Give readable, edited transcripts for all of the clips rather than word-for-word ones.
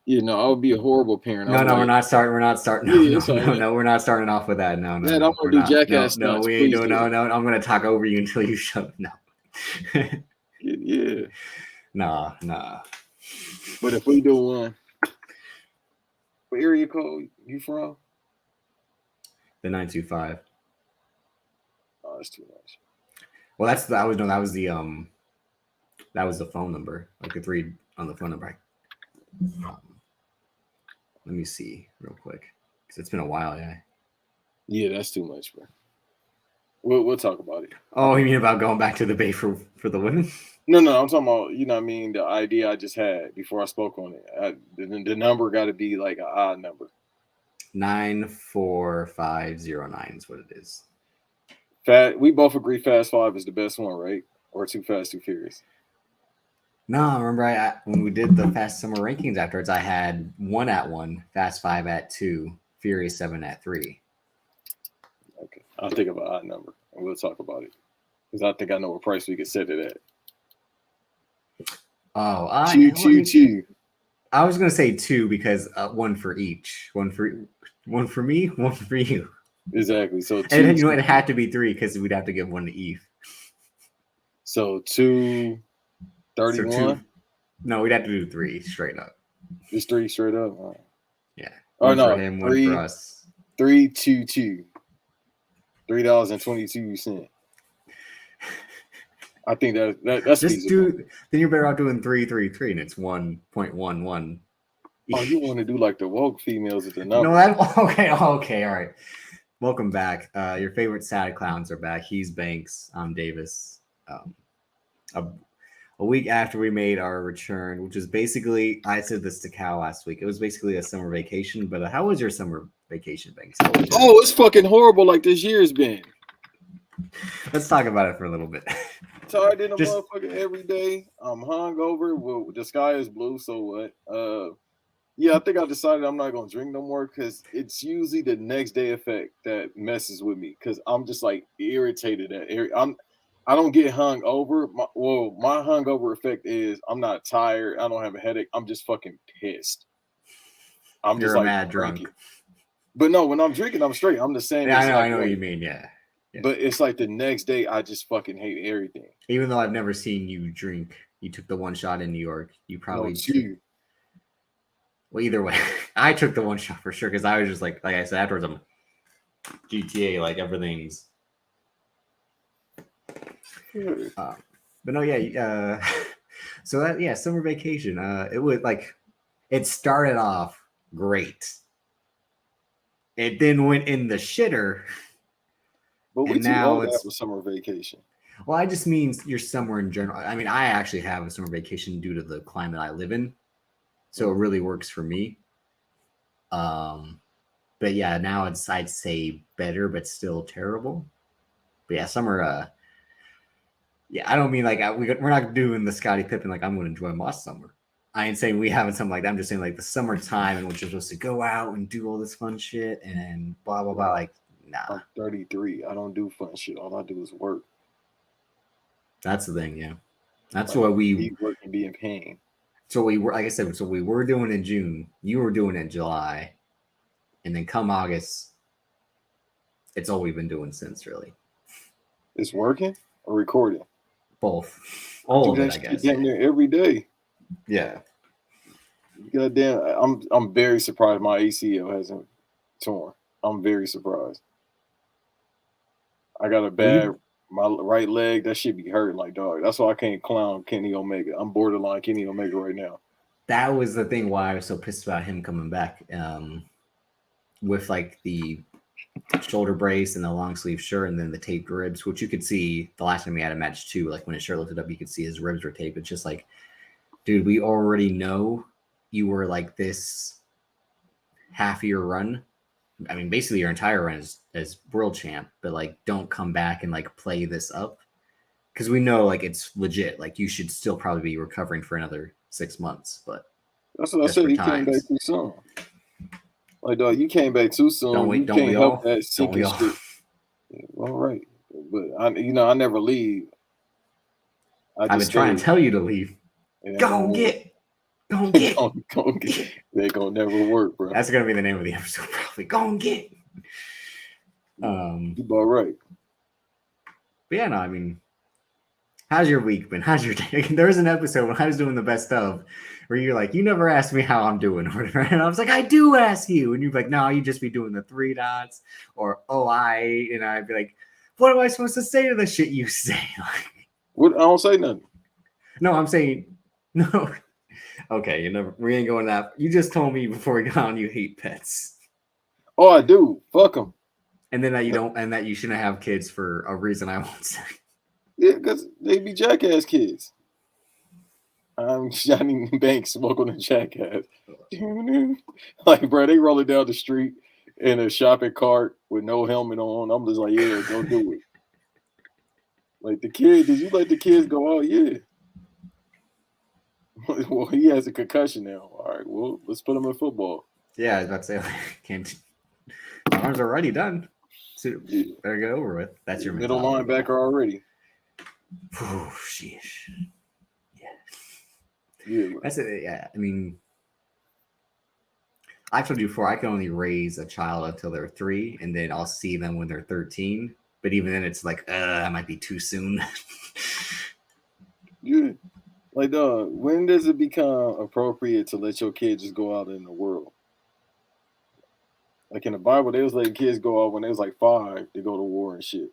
You know, I would be a horrible parent. No, I'm no, we're like, not starting. We're not starting. No, yeah, no, it's all no, right. no. We're not starting off with that. No, no, Dad, I no. want We're to do not. No, jackass no. stunts. We ain't Please doing. do No, it. no. I'm gonna talk over you until you shut up. No. Yeah. Nah, nah. But if we do one, what area code you from? The 925. Oh, that's too much. Well, that's that was no. That was the phone number. Like the three on the phone number. Um, let me see real quick because it's been a while. Yeah. Yeah, that's too much, bro. We'll talk about it. Oh, you mean about going back to the bay for the women? No, I'm talking about, you know what I mean, the idea I just had before I spoke on it. The number got to be like an odd number. 94509 is what it is. We both agree Fast Five is the best one, right? Or Too Fast, Too Furious. No, remember when we did the Fast Summer rankings afterwards, I had 1 at 1, Fast 5 at 2, Furious 7 at 3. Okay, I'll think of an odd number and we'll talk about it because I think I know what price we could set it at. Oh, Chew. I was gonna say 2 because one for each, one for me, one for you. Exactly. So and you know it had to be 3 because we'd have to give one to Eve. So 231. So no, we'd have to do 3 straight up. Just 3 straight up. Right. Yeah. One for him, 3, one for us. 322. $3.22. I think that's just feasible. Then you're better off doing 333 and it's 1.11. Oh, you want to do like the woke females at the number? No, okay, all right. Welcome back. Your favorite sad clowns are back. He's Banks. I'm Davis. A week after we made our return, which is basically, I said this to Cal last week. It was basically a summer vacation. But how was your summer vacation, Banks? Oh, it's fucking horrible. Like this year's been. Let's talk about it for a little bit. Tired in a motherfucker every day. I'm hungover. Well, the sky is blue, so what? Yeah, I think I decided I'm not gonna drink no more because it's usually the next day effect that messes with me because I'm just like irritated at I don't get hungover. My hungover effect is I'm not tired. I don't have a headache. I'm just fucking pissed. I'm You're just like mad drunk. But no, when I'm drinking, I'm straight. I'm the same. Yeah, I know what you mean. Yeah. But it's like the next day, I just fucking hate everything. Even though I've never seen you drink, you took the one shot in New York. You probably Well, either way, I took the one shot for sure because I was just like I said afterwards, I'm GTA, like everything's. But no, yeah. So that summer vacation. It was like it started off great. It then went in the shitter. But we too old to have a summer vacation. Well, I just mean your summer in general. I mean, I actually have a summer vacation due to the climate I live in, so it really works for me. But yeah, now it's I'd say better, but still terrible. But yeah, summer. Yeah, I don't mean like we're not doing the Scottie Pippen like I'm going to enjoy my summer. I ain't saying we haven't something like that. I'm just saying like the summertime in which you're supposed to go out and do all this fun shit and blah blah blah. Like, nah. I'm 33. I don't do fun shit. All I do is work. That's the thing, yeah. That's what we work and be in pain. So we were, like I said, so we were doing in June. You were doing in July, and then come August, it's all we've been doing since, really. It's working or recording? Both. All of it, I guess. Damn near every day. Yeah. Goddamn, I'm very surprised my ACL hasn't torn. I'm very surprised. I got a bad my right leg. That should be hurting like dog. That's why I can't clown Kenny Omega. I'm borderline Kenny Omega right now. That was the thing why I was so pissed about him coming back. With like the shoulder brace and the long sleeve shirt and then the taped ribs, which you could see the last time we had a match too. Like when his shirt lifted up, you could see his ribs were taped. It's just like, dude, we already know you were like this half of your run. I mean, basically your entire run as world champ, but like don't come back and like play this up because we know like it's legit. Like you should still probably be recovering for another 6 months. But that's what I said. He came back too soon. Like dog, you came back too soon. You can't help that sinking shit. Yeah, all right, but I never leave. I've been trying to tell you to leave. Gon Get. Gon Get. There ain't gonna never work, bro. That's gonna be the name of the episode, probably. Gon Get. You about right. But yeah, no, I mean, how's your week been? How's your day? There was an episode when I was doing the best of where you're like, you never asked me how I'm doing, and I was like, I do ask you, and you'd be like, no, you just be doing the 3 dots or and I'd be like, what am I supposed to say to the shit you say? What? I don't say nothing. No, I'm saying no. Okay, we ain't going that. You just told me before we got on you hate pets. Oh, I do. Fuck them. And then that you don't, and that you shouldn't have kids for a reason I won't say. Yeah, because they be jackass kids. I'm Johnny Banks, welcome to Jackass. Like, bro, they rolling down the street in a shopping cart with no helmet on. I'm just like, yeah, go do it. Like the kid, did you let the kids go out? Yeah. Well, he has a concussion now. All right, well, let's put him in football. Yeah, I was about to say, can't. My arms are already done. So better get over with. That's your middle linebacker already. Oh, sheesh. Yeah. That's it. Yeah, I mean, I told you before, I can only raise a child until they're 3, and then I'll see them when they're 13. But even then, it's like, that might be too soon. Yeah. Like, when does it become appropriate to let your kid just go out in the world? Like in the Bible, they was letting kids go out when they was like 5 to go to war and shit.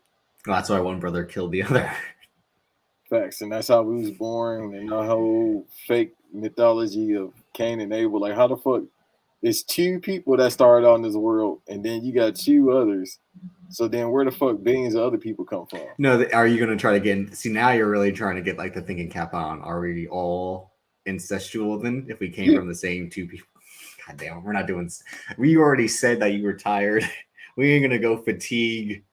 Well, that's why one brother killed the other. Facts, and that's how we was born, and the whole fake mythology of Cain and Abel. Like, how the fuck? It's 2 people that started out in this world, and then you got 2 others. So then, where the fuck billions of other people come from? No, are you going to try to get? See, now you're really trying to get like the thinking cap on. Are we all incestual then? If we came from the same 2 people? God damn, we're not doing. We already said that you were tired. We ain't gonna go fatigue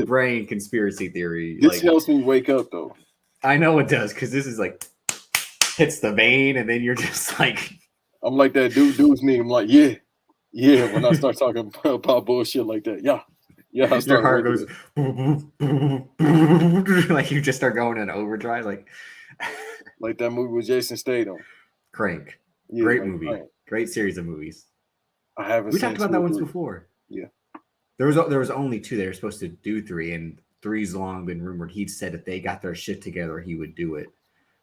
brain conspiracy theory. This helps me wake up though. I know it does, because this is like hits the vein, and then you're just like, I'm like that dude's me. I'm like, yeah. When I start talking about bullshit like that, yeah. Your heart goes like you just start going in overdrive, like that movie with Jason Statham. Crank. Yeah, great movie. Crank. Great series of movies. I haven't. We talked about that once before. Yeah. There was only 2. They were supposed to do 3, and 3's long been rumored. He'd said if they got their shit together, he would do it.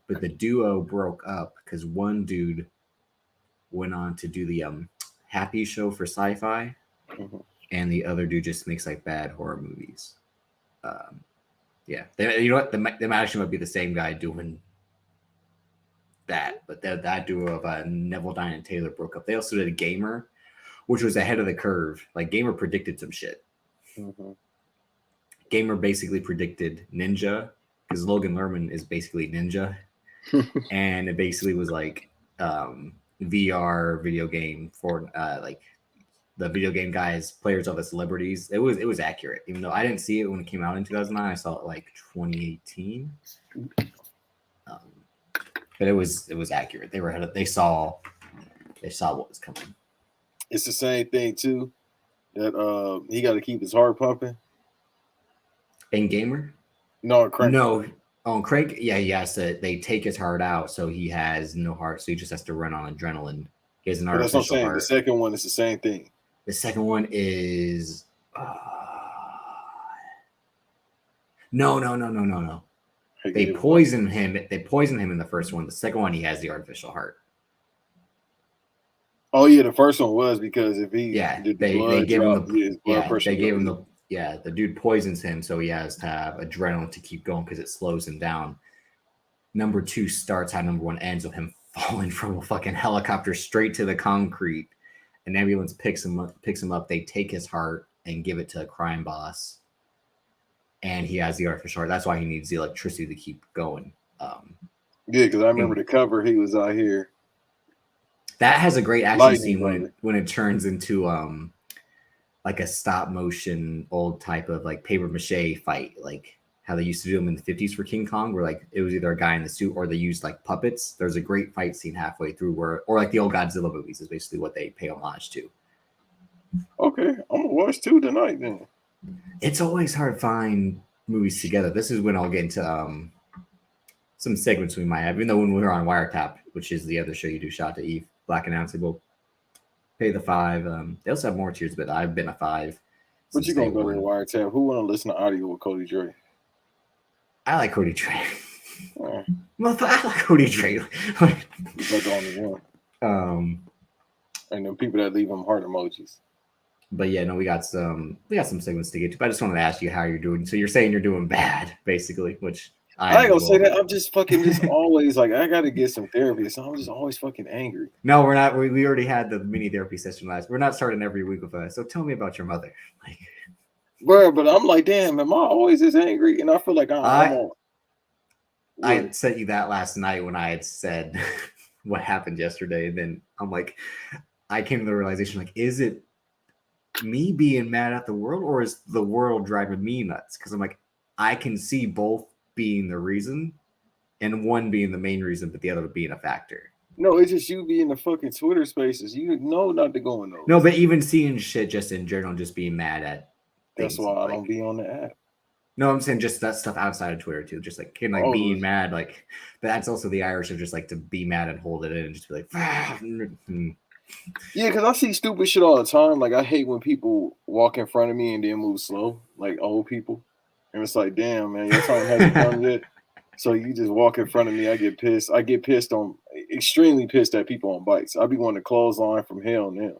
But the duo broke up because one dude went on to do the Happy Show for Sci-Fi, and the other dude just makes like bad horror movies. Yeah, you know what? They actually might be the same guy doing that, but that duo of Neville Dine and Taylor broke up. They also did a Gamer, which was ahead of the curve. Like, Gamer predicted some shit. Gamer basically predicted Ninja, because Logan Lerman is basically Ninja, and it basically was like VR video game for like the video game guys, players of the celebrities. It was accurate, even though I didn't see it when it came out in 2009. I saw it like 2018. But it was accurate. They were ahead of, they saw what was coming. It's the same thing too, that he got to keep his heart pumping. In Gamer? No, Crank. No. On Crank, yeah, he has to. They take his heart out, so he has no heart. So he just has to run on adrenaline. He has an artificial that's what I'm saying. heart. The second one is the same thing. The second one is no. They poison him. They poison him in the first one. The second one, he has the artificial heart. Oh yeah, the first one was because if he they gave him the dude poisons him, so he has to have adrenaline to keep going because it slows him down. Number 2 starts how number 1 ends with him falling from a fucking helicopter straight to the concrete. An ambulance picks him up. They take his heart and give it to a crime boss, and he has the artificial heart. That's why he needs the electricity to keep going. Because I remember the cover. He was out here. That has a great action scene when it turns into like a stop motion old type of like paper mache fight, like how they used to do them in the 50s for King Kong, where like it was either a guy in the suit or they used like puppets. There's a great fight scene halfway through or like the old Godzilla movies is basically what they pay homage to. Okay, I'm gonna watch 2 tonight then. It's always hard to find movies together. This is when I'll get into some segments we might have, even though when we were on Wiretap, which is the other show you do, Shout to Eve, Black announcer will pay the $5. They also have more tiers, but I've been a $5. But you gonna go to the wiretap? Who wanna listen to audio with Cody Dre? I like Cody Dre. I like Cody Dre. He's like the only one. And then people that leave him heart emojis. But yeah, no, we got some segments to get to. But I just wanted to ask you how you're doing. So you're saying you're doing bad, basically, which I ain't gonna say that. I'm just always like, I gotta get some therapy. So I'm just always fucking angry. No, we're not. We already had the mini therapy session last. We're not starting every week with us. So tell me about your mother. Like, bro, but I'm like, damn, am I always this angry? And I feel like I had sent you that last night when I had said what happened yesterday. And then I'm like, I came to the realization, like, is it me being mad at the world or is the world driving me nuts? Because I'm like, I can see both being the reason and one being the main reason, but the other being a factor. No, it's just you being the fucking Twitter spaces. You know not to go in those. No, but even seeing shit just in general, just being mad at things. That's why I don't be on the app. No, I'm saying just that stuff outside of Twitter too. Just like being mad, like, but that's also the Irish of just like to be mad and hold it in and just be like, yeah, because I see stupid shit all the time. Like, I hate when people walk in front of me and then move slow, like old people. And it's like, damn, man, your time hasn't come yet. So you just walk in front of me. I get pissed. I get extremely pissed at people on bikes. I be wanting to clothesline from hell now.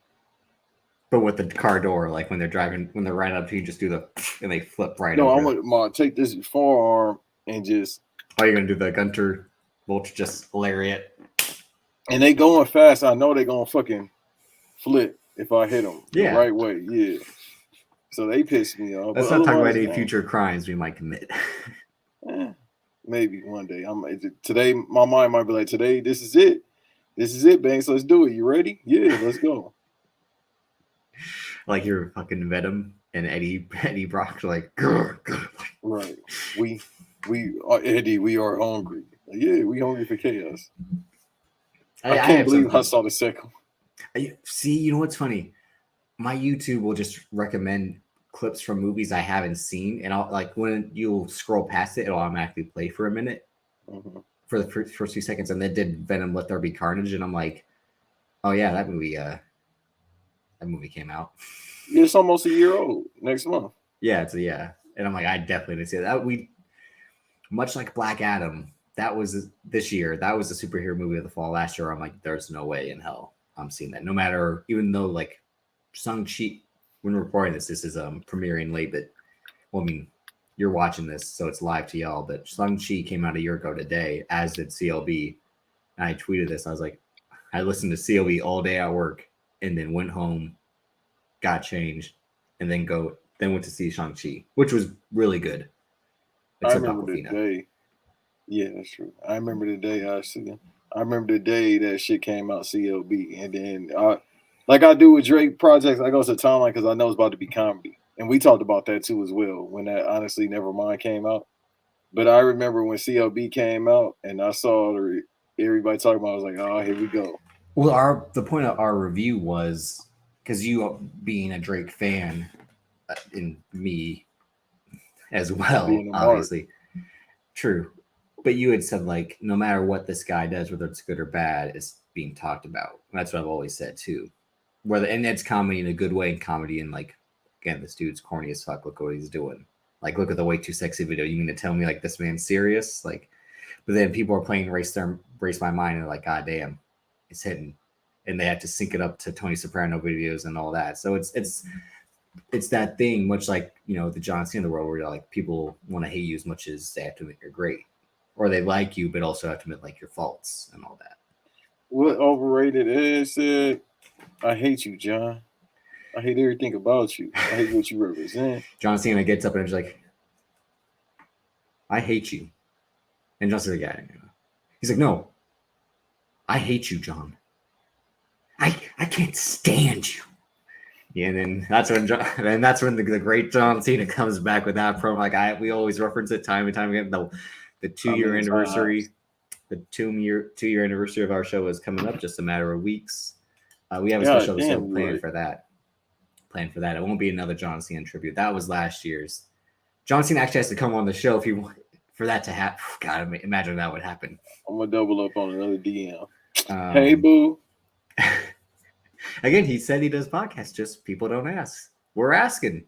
But with the car door, like when they're driving, when they're right up to you, just do and they flip right over. No, I'm going to take this forearm and just. Oh, you're going to do the Gunter Vulture just lariat. And they going fast. I know they going to fucking flip if I hit them the right way. Yeah. So they piss me off. Let's not talk about any future crimes we might commit. Maybe one day. Today, my mind might be like, today, this is it. This is it, Banks. Let's do it. You ready? Yeah, let's go. Like you're fucking Venom and Eddie Brock, like, grr. Right. We are Eddie. We are hungry. Yeah, we hungry for chaos. I can't believe I saw the second. See, you know what's funny? My YouTube will just recommend clips from movies I haven't seen, and I'll like when you'll scroll past it, it'll automatically play for a minute for the first few seconds, and then did Venom Let There Be Carnage, and I'm like, oh yeah, that movie came out. It's almost a year old next month. Yeah, and I'm like, I definitely didn't see that. We much like Black Adam, that was this year. That was the superhero movie of the fall last year. I'm like, there's no way in hell I'm seeing that. No matter, even though like Shang-Chi. When we're recording this is premiering late, but well, I mean, you're watching this, so it's live to y'all. But Shang-Chi came out a year ago today, as did CLB. And I tweeted this. I was like, I listened to CLB all day at work, and then went home, got changed, and then went to see Shang-Chi, which was really good. I remember the day. Yeah, that's true. I remember the day I remember the day that shit came out, CLB, and then like I do with Drake projects, I go to the timeline because I know it's about to be comedy. And we talked about that too as well when that Honestly Nevermind came out. But I remember when CLB came out and I saw everybody talking about it, I was like, oh, here we go. Well, the point of our review was because you being a Drake fan and me as well, obviously. True. But you had said, like, no matter what this guy does, whether it's good or bad, it's being talked about. And that's what I've always said too. And it's comedy in a good way, and comedy in like, again, this dude's corny as fuck. Look what he's doing. Like, look at the Way Too Sexy video. You mean to tell me like this man's serious? Like, but then people are playing Race My Mind and they're like, God damn, it's hitting, and they have to sync it up to Tony Soprano videos and all that. So it's that thing, much like, you know, the John Cena of the world, where like people want to hate you as much as they have to admit you're great, or they like you but also have to admit like your faults and all that. What overrated is it? I hate you, John. I hate everything about you. I hate what you represent. John Cena gets up and is like, I hate you. And John Cena's like, yeah. He's like, no, I hate you, John. I can't stand you. Yeah, and then that's when the great John Cena comes back with that promo. Like we always reference it time and time again. The 2-year anniversary, the 2-year anniversary of our show is coming up, just a matter of weeks. We have a special episode planned for that. It won't be another John Cena tribute. That was last year's. John Cena actually has to come on the show for that to happen. God, imagine that would happen. I'm gonna double up on another DM. Hey, boo. Again, he said he does podcasts, just people don't ask. We're asking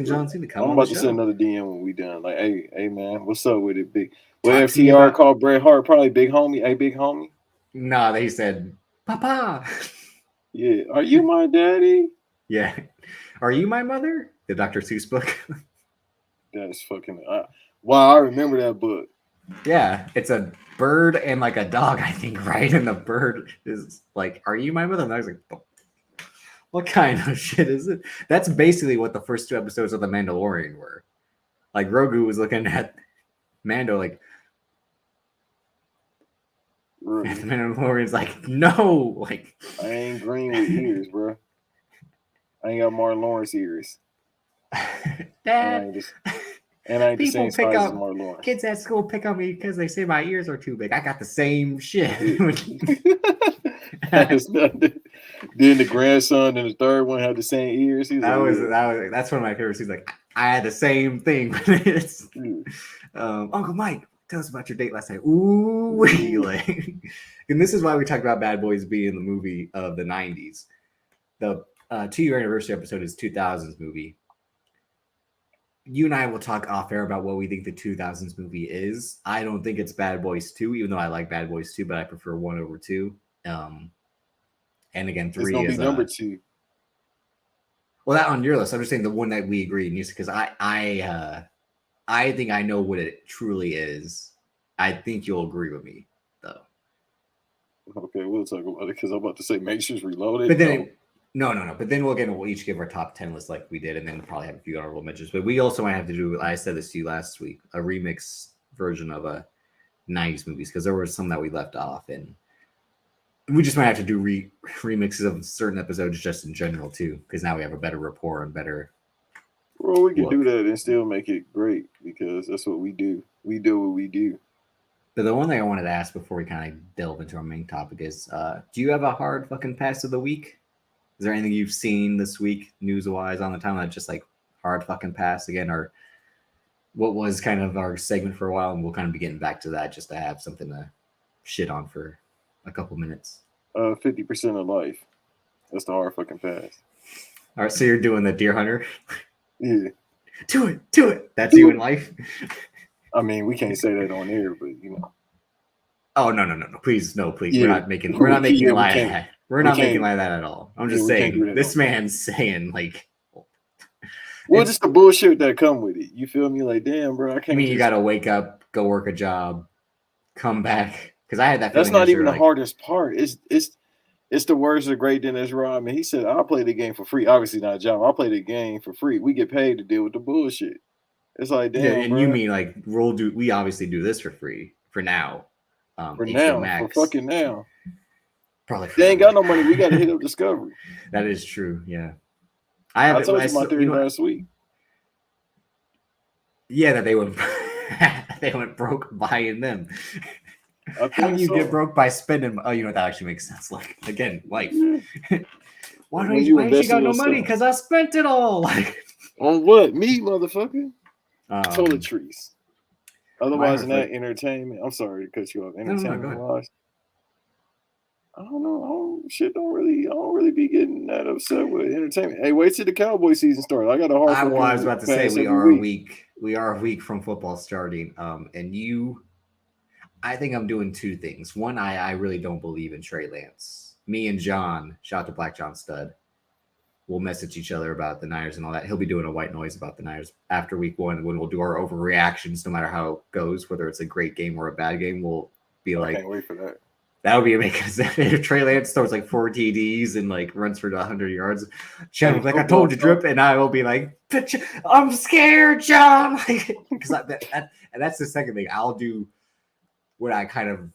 John Cena to come I'm on the about to show. send another DM when we done. Like, hey man, what's up with it, big? What Talk to me FTR about- called Bret Hart? Probably big homie. Hey, big homie. No, they said, Papa. Yeah. Are you my daddy? Yeah. Are you my mother? The Dr. Seuss book. That's fucking. Wow, I remember that book. Yeah, it's a bird and like a dog, I think, right? And the bird is like, "Are you my mother?" And I was like, "What kind of shit is it?" That's basically what the first 2 episodes of The Mandalorian were. Like Grogu was looking at Mando, like, Really? and the Mandalorian's like, "No, like, I ain't green with ears, bro. I ain't got Martin Lawrence ears. Dad." And I ain't the People same pick size as up Martin Lawrence. kids at school pick on me because they say my ears are too big. I got the same shit. That's nothing. Then the grandson and the third one had the same ears. That's one of my favorite scenes. Like I had the same thing. It's, Uncle Mike, tell us about your date last night. Ooh, like, and this is why we talked about Bad Boys being the movie of the '90s. The 2-year anniversary episode is 2000s movie. You and I will talk off air about what we think the 2000s movie is. I don't think it's Bad Boys 2, even though I like Bad Boys 2, but I prefer 1 over 2. And again, 3 it's gonna is be number 2. Well, that on your list. I'm just saying the one that we agree on, because I think I know what it truly is. I think you'll agree with me, though. Okay, we'll talk about it because I'm about to say Matrix Reloaded. But then No. But then we'll each give our top 10 list like we did, and then we'll probably have a few honorable mentions. But we also might have to do, I said this to you last week, a remix version of a 90s movies, because there were some that we left off, and we just might have to do remixes of certain episodes just in general too, because now we have a better rapport and better. Well, we can do that and still make it great, because that's what we do. We do what we do. But the one thing I wanted to ask before we kind of delve into our main topic is, do you have a hard fucking pass of the week? Is there anything you've seen this week, news-wise, on the timeline, just like hard fucking pass again, or what was kind of our segment for a while, and we'll kind of be getting back to that just to have something to shit on for a couple minutes. 50% of life. That's the hard fucking pass. All right, so you're doing the Deer Hunter. Yeah. Do it. That's you in life. I mean, we can't say that on air, but you know. Oh no! Please, no, please. Yeah. We're not making light of that. We're not making light of that at all. I'm just saying, this man's saying like, well, just the bullshit that come with it. You feel me? Like, damn, bro, I can't. I mean, you got to wake up, go work a job, come back. Because I had that. That's not even the hardest part. It's the words of great Dennis Rodman. He said, "I'll play the game for free. Obviously not a job. I'll play the game for free. We get paid to deal with the bullshit." It's like, damn, and bro. You mean like we obviously do this for free for now. For now, Max. For fucking now. Probably. They ain't got no money. We got to hit up Discovery. That is true. Yeah. I told you my theory last week. Yeah, that they went broke buying them. How do you get broke by spending? Oh, you know what, that actually makes sense. Like again, life. Yeah. Why ain't you got no money? Because I spent it all. Like on what? Me, motherfucker. Toiletries. Otherwise, than that, entertainment. I'm sorry to cut you off. Entertainment wise, I don't know. I don't really be getting that upset with entertainment. Hey, wait till the Cowboy season starts. I got a hard. I was about to say we are a week from football starting. And I think I'm doing 2 things. One, I really don't believe in Trey Lance. Me and John, shout out to Black John Stud, we'll message each other about the Niners and all that. He'll be doing a white noise about the Niners after week 1 when we'll do our overreactions, no matter how it goes, whether it's a great game or a bad game. We'll be like, I can't wait for that. That would be amazing. If Trey Lance throws like 4 TDs and like runs for 100 yards, John will be like, I told you, Drip. And I will be like, I'm scared, John. Because that's the second thing. I'll do what I kind of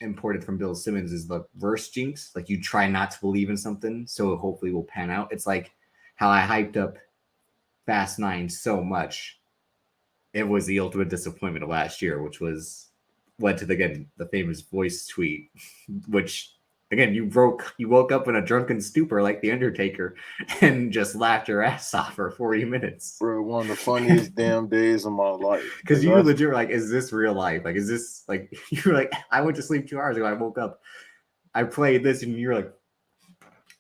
imported from Bill Simmons is the verse jinx. Like you try not to believe in something, so it hopefully will pan out. It's like how I hyped up Fast 9 so much. It was the ultimate disappointment of last year, which led to the famous voice tweet, which again you woke up in a drunken stupor like the Undertaker and just laughed your ass off for 40 minutes. Bro, one of the funniest damn days of my life. Because you legit were like, is this real life? Like, is this like you were like, I went to sleep 2 hours ago, I woke up, I played this, and you're like,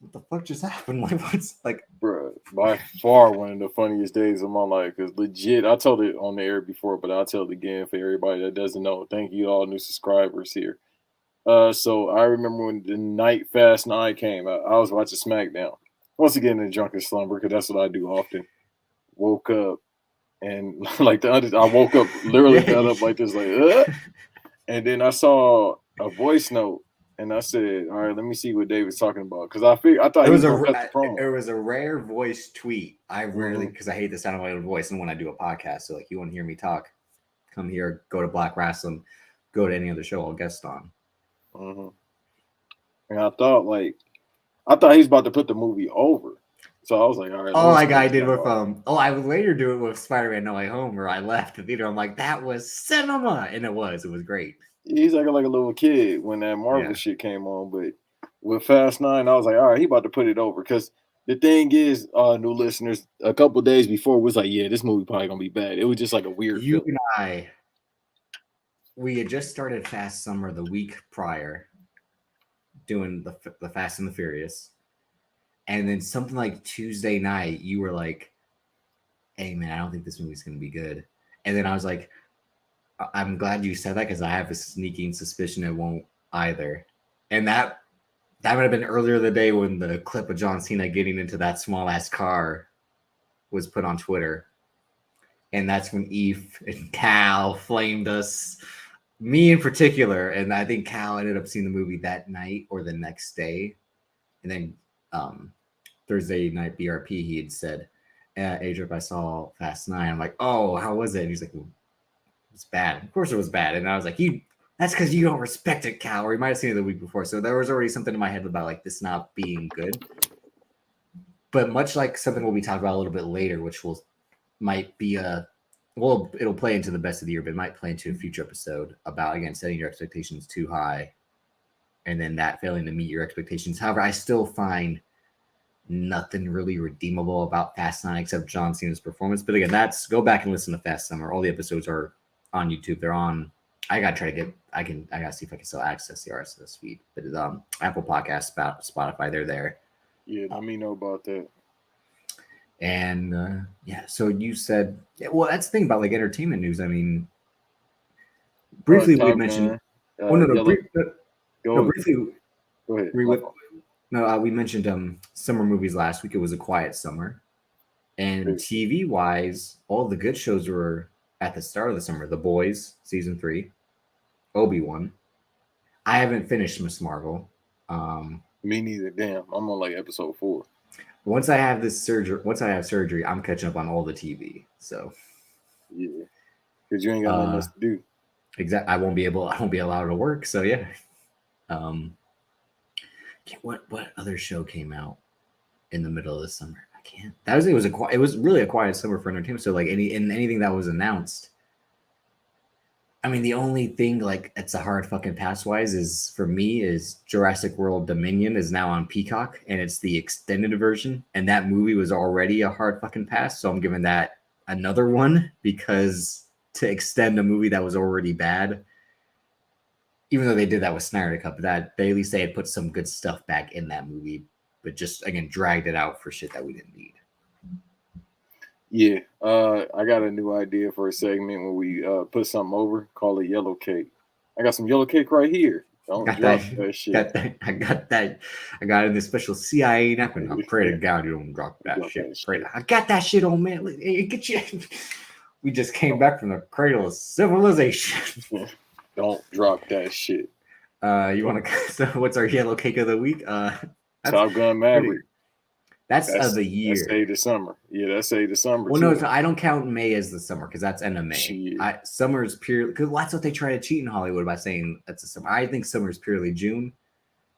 what the fuck just happened? Like, what's like, bro? By far one of the funniest days of my life. Because legit, I told it on the air before, but I'll tell it again for everybody that doesn't know. Thank you, all new subscribers here. So I remember when the night Fast 9 came out, I was watching SmackDown. Once again in a drunken slumber, because that's what I do often. Woke up and like I woke up, literally got up like this, like, and then I saw a voice note, and I said, "All right, let me see what David's talking about," because I thought it he was was gonna cut the promo. it was a rare voice tweet. I rarely, because I hate the sound of my own voice, and when I do a podcast, so like you want to hear me talk, come here, go to Black Wrestling, go to any other show I'll guest on. And I thought he was about to put the movie over. So I was like, all right. Oh, like I did with I would later do it with Spider-Man No Way Home, where I left the theater. I'm like, that was cinema, and it was great. He's like a little kid when that Marvel shit came on, but with Fast 9, I was like, all right, he about to put it over. Because the thing is, new listeners, a couple days before was like, yeah, this movie probably gonna be bad. It was just like a weird feeling. And we had just started Fast Summer the week prior, doing the Fast and the Furious. And then something like Tuesday night, you were like, hey, man, I don't think this movie's going to be good. And then I was like, I'm glad you said that because I have a sneaking suspicion it won't either. And that might have been earlier in the day when the clip of John Cena getting into that small-ass car was put on Twitter. And that's when Eve and Cal flamed us, me in particular. And I think Cal ended up seeing the movie that night or the next day. And then Thursday night BRP, he had said, Adrian, I saw Fast 9. I'm like, oh, how was it? And he's like, well, it was bad. Of course it was bad. And I was like, that's because you don't respect it, Cal. Or you might have seen it the week before. So there was already something in my head about like this not being good. But much like something we'll be talking about a little bit later, which might be it'll play into the best of the year, but it might play into a future episode about, again, setting your expectations too high and then that failing to meet your expectations. However, I still find nothing really redeemable about Fast 9 except John Cena's performance. But again, go back and listen to Fast Summer. All the episodes are on YouTube. They're on. I gotta try to get. I gotta see if I can still access the RSS feed. But it's Apple Podcasts, Spotify. They're there. Yeah, let me know about that. And so you said, well, that's the thing about like entertainment news. I mean, briefly we mentioned. Briefly. Go ahead. We mentioned summer movies last week. It was a quiet summer. And TV-wise, all the good shows were at the start of the summer. The Boys, season 3. Obi-Wan. I haven't finished Miss Marvel. Me neither. Damn, I'm on like episode 4. Once I have surgery, I'm catching up on all the TV. So yeah, because you ain't got nothing else to do. Exactly. I won't be allowed to work. So yeah. What other show came out in the middle of the summer? I can't. It was really a quiet summer for entertainment. So like anything that was announced. I mean, the only thing like it's a hard fucking pass wise is for me is Jurassic World Dominion is now on Peacock and it's the extended version. And that movie was already a hard fucking pass. So I'm giving that another one because to extend a movie that was already bad, even though they did that with Snyder Cut, that they at least they had put some good stuff back in that movie, but just again dragged it out for shit that we didn't need. Yeah, I got a new idea for a segment when we put something over, call it yellow cake. I got some yellow cake right here. Don't drop that shit. I got that. I got it in this special CIA napkin. I pray to God you don't drop that shit. I got that shit on, man. Get you. We just came back from the cradle of civilization. Don't drop that shit. You want to? So, what's our yellow cake of the week? Top Gun Maverick. That's of the year. That's say the summer. Yeah, that's say the summer. Well, no, so I don't count May as the summer because that's end of May. Summer is purely because that's what they try to cheat in Hollywood by saying that's the summer. I think summer is purely June,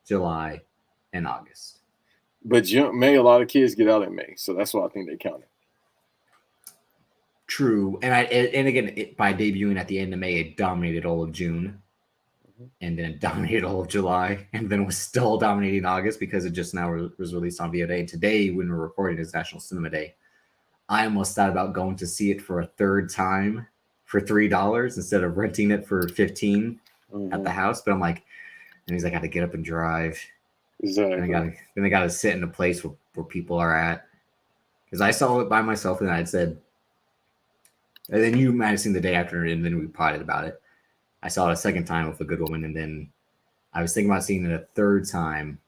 July, and August. But May, a lot of kids get out in May, so that's why I think they count it. True, and again, by debuting at the end of May, it dominated all of June. And then it dominated all of July, and then was still dominating August because it just now was released on VOD. And today, when we're recording, is National Cinema Day. I almost thought about going to see it for a third time for $3 instead of renting it for $15 at the house. But I'm like, and he's like, I got to get up and drive. Exactly. Then I gotta sit in a place where people are at. Because I saw it by myself and I had said, and then you might have seen the day after, and then we potted about it. I saw it a second time with a good woman, and then I was thinking about seeing it a third time,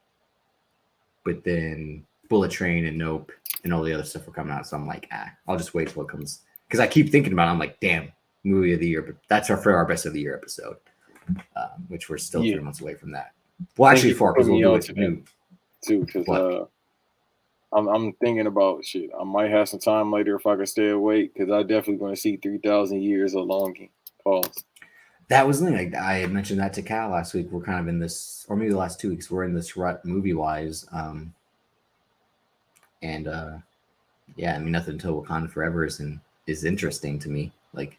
but then Bullet Train and Nope and all the other stuff were coming out. So I'm like, I'll just wait till it comes. Because I keep thinking about it. I'm like, damn, movie of the year. But that's for our best of the year episode, which we're still 3 months away from that. Well, actually, 4 because we'll do it new too. Because I'm thinking about shit. I might have some time later if I can stay awake. Because I definitely going to see 3,000 Years of Longing. Pause. That was the thing. Like I mentioned that to Cal last week. We're kind of in this, or maybe the last 2 weeks. We're in this rut movie wise. Yeah, I mean, Nothing Until Wakanda Forever is interesting to me. Like,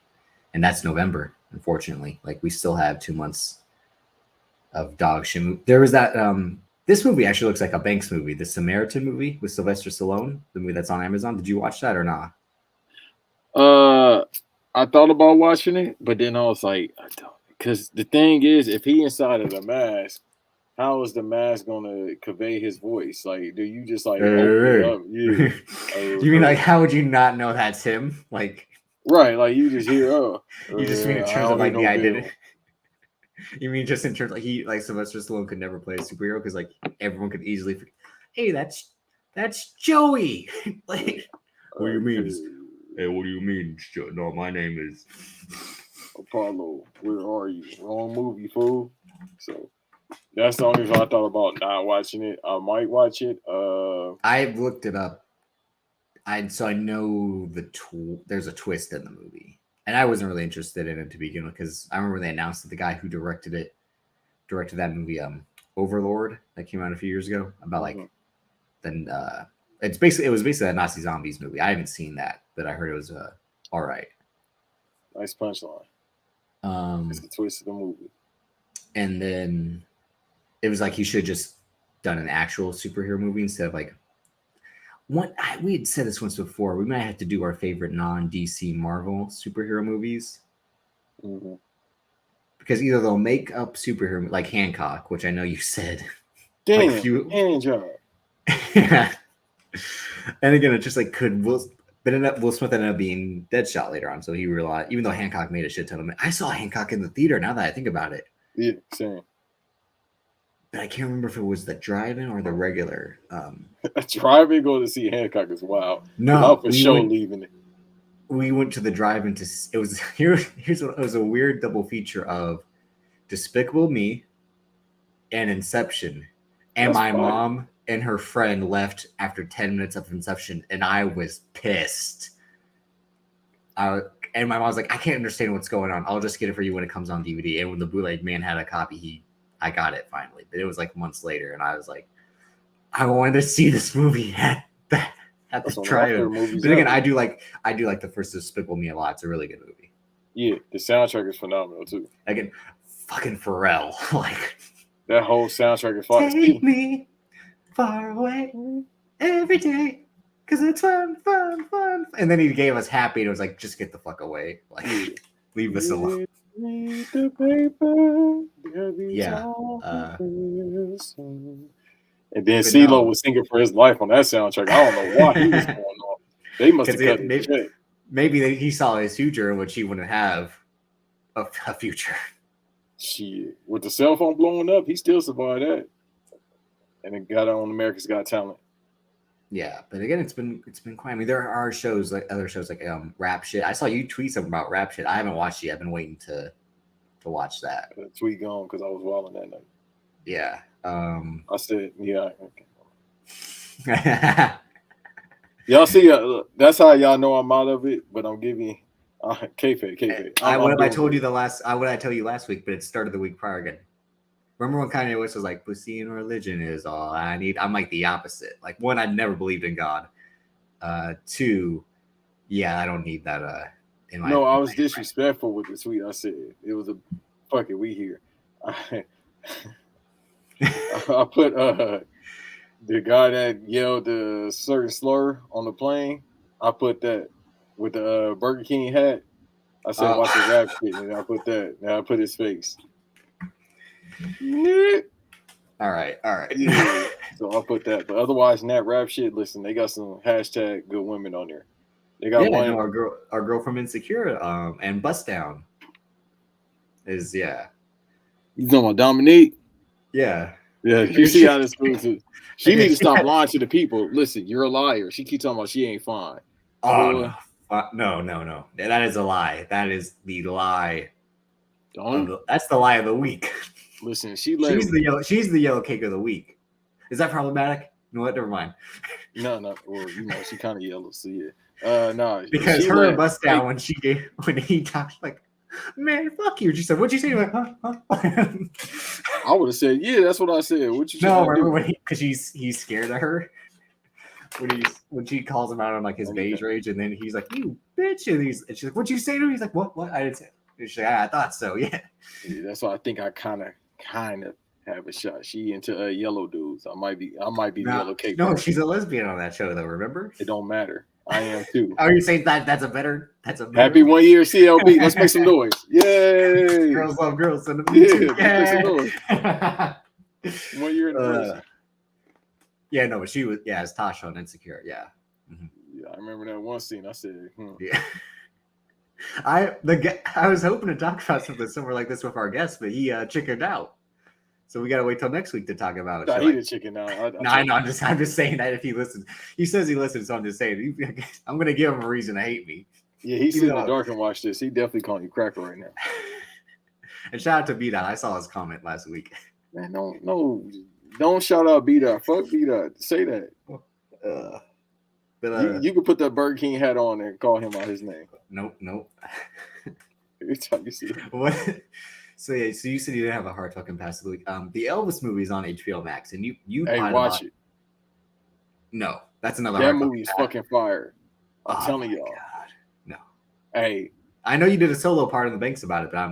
and that's November. Unfortunately, like we still have 2 months of dog shit. There was that. This movie actually looks like a Banks movie, the Samaritan movie with Sylvester Stallone, the movie that's on Amazon. Did you watch that or not? I thought about watching it, but then I was like, I don't, because the thing is, if he inside of the mask, how is the mask gonna convey his voice? Like, do you just like open it up? Yeah. You mean like how would you not know that's him? Like, right? Like you just hear, you just mean in terms of like the identity. You mean just in terms like Sylvester Stallone could never play a superhero because like everyone could easily forget, hey, that's Joey. Like, what do you mean? Hey, what do you mean? No, my name is Apollo. Where are you? Wrong movie, fool. So that's the only reason I thought about not watching it. I might watch it. I looked it up. I know there's a twist in the movie, and I wasn't really interested in it to begin with because I remember they announced that the guy who directed that movie, Overlord, that came out a few years ago about like then it was basically a Nazi zombies movie. I haven't seen that, but I heard it was all right. Nice punchline. It's the twist of the movie. And then it was like he should just done an actual superhero movie instead of like we had said this once before. We might have to do our favorite non-DC Marvel superhero movies. Mm-hmm. Because either they'll make up superhero like Hancock, which I know you said. Damn, like hand job. Yeah. And again, it just like Will Smith ended up being Deadshot later on, so he realized, even though Hancock made a shit ton of money. I saw Hancock in the theater. Now that I think about it, yeah, same. But I can't remember if it was the drive-in or the regular. Drive-in going to see Hancock is wild. No, for sure leaving it. We went to the drive-in to. It was here's what it was, a weird double feature of Despicable Me and Inception, and my mom and her friend left after 10 minutes of Inception, and I was pissed. And my mom's like, I can't understand what's going on. I'll just get it for you when it comes on DVD. And when the bootleg man had a copy, I got it finally. But it was like months later, and I was like, I wanted to see this movie at the drive-in. But again, I do like the first Despicable Me a lot. It's a really good movie. Yeah, the soundtrack is phenomenal too. Again, fucking Pharrell, like that whole soundtrack is fun. Take me far away every day, cause it's fun. And then he gave us Happy, and it was like, just get the fuck away, like leave us alone. Read the paper. Yeah. And then CeeLo was singing for his life on that soundtrack. I don't know why he was going off. They must have cut it. Maybe he saw his future in which he wouldn't have a future. Shit. With the cell phone blowing up, he still survived that. And it got on America's Got Talent. Yeah, but again, it's been quiet. I mean, there are shows like other shows like Rap Shit. I saw you tweet something about Rap Shit. I haven't watched it yet. I've been waiting to watch that. Tweet gone because I was wilding that night. Yeah. I said, yeah. Y'all see, that's how y'all know I'm out of it, but I'm giving kayfabe. What did I tell you last week? But it started the week prior again. Remember when Kanye West was like, "Pussy and religion is all I need." I'm like the opposite. Like, one, I never believed in God. Two, yeah, I don't need that. No, I was disrespectful with the tweet. I said it was a fuck it. We here. I put the guy that yelled the certain slur on the plane. I put that with the Burger King hat. I said, "Watch the rap shit," and I put that. Now I put his face. All right. Yeah. So I'll put that. But otherwise, in that rap shit, listen, they got some hashtag good women on there. They got one. No, our girl from Insecure, and Bust Down is You talking about Dominique? Yeah. Yeah, you see how this goes. She need to stop lying to the people. Listen, you're a liar. She keep talking about she ain't fine. Oh no. That is a lie. That is the lie. That's the lie of the week. Listen, she's the yellow cake of the week. Is that problematic? No, never mind. No. Well, she kind of yellow, so yeah. No, because her Bust Down when he talked like, man, fuck you. She said, what'd you say? Like, huh? I would have said, yeah, that's what I said. What you no, remember because he's scared of her when she calls him out on like his beige rage, and then he's like, you bitch, and she's like, what'd you say to me? He's like, what? I didn't say. And she's like, I thought so, yeah. That's why I think I kind of have a shot. She into yellow dudes. I might be the yellow cake. No, she's a lesbian on that show though. Remember? It don't matter. I am too. Are you saying that's a better happy 1 year CLB? Let's make some noise! Yay! Girls love girls. And let's make some noise. 1 year anniversary. Yeah, no, but she was it's Tasha on Insecure. Yeah. Mm-hmm. Yeah, I remember that one scene. I said, yeah. I was hoping to talk about something similar like this with our guest, but he chickened out. So we gotta wait till next week to talk about it. No, he did chicken out. I know. I'm just saying that if he listens, he says he listens. So I'm just saying I'm gonna give him a reason to hate me. Yeah, he's sitting in the dark and watch this. He definitely calling you cracker right now. And shout out to B-Dot. I saw his comment last week. Man, don't shout out B-Dot. Fuck B-Dot. Say that. You can put that Burger King hat on and call him out his name. Nope. Every time you see him. What? So you said you didn't have a hard fucking pass of the week. The Elvis movie is on HBO Max, and you watch it. No, that's another. That movie is fucking fire. I'm telling y'all. God. No. Hey, I know you did a solo part in the banks about it, but I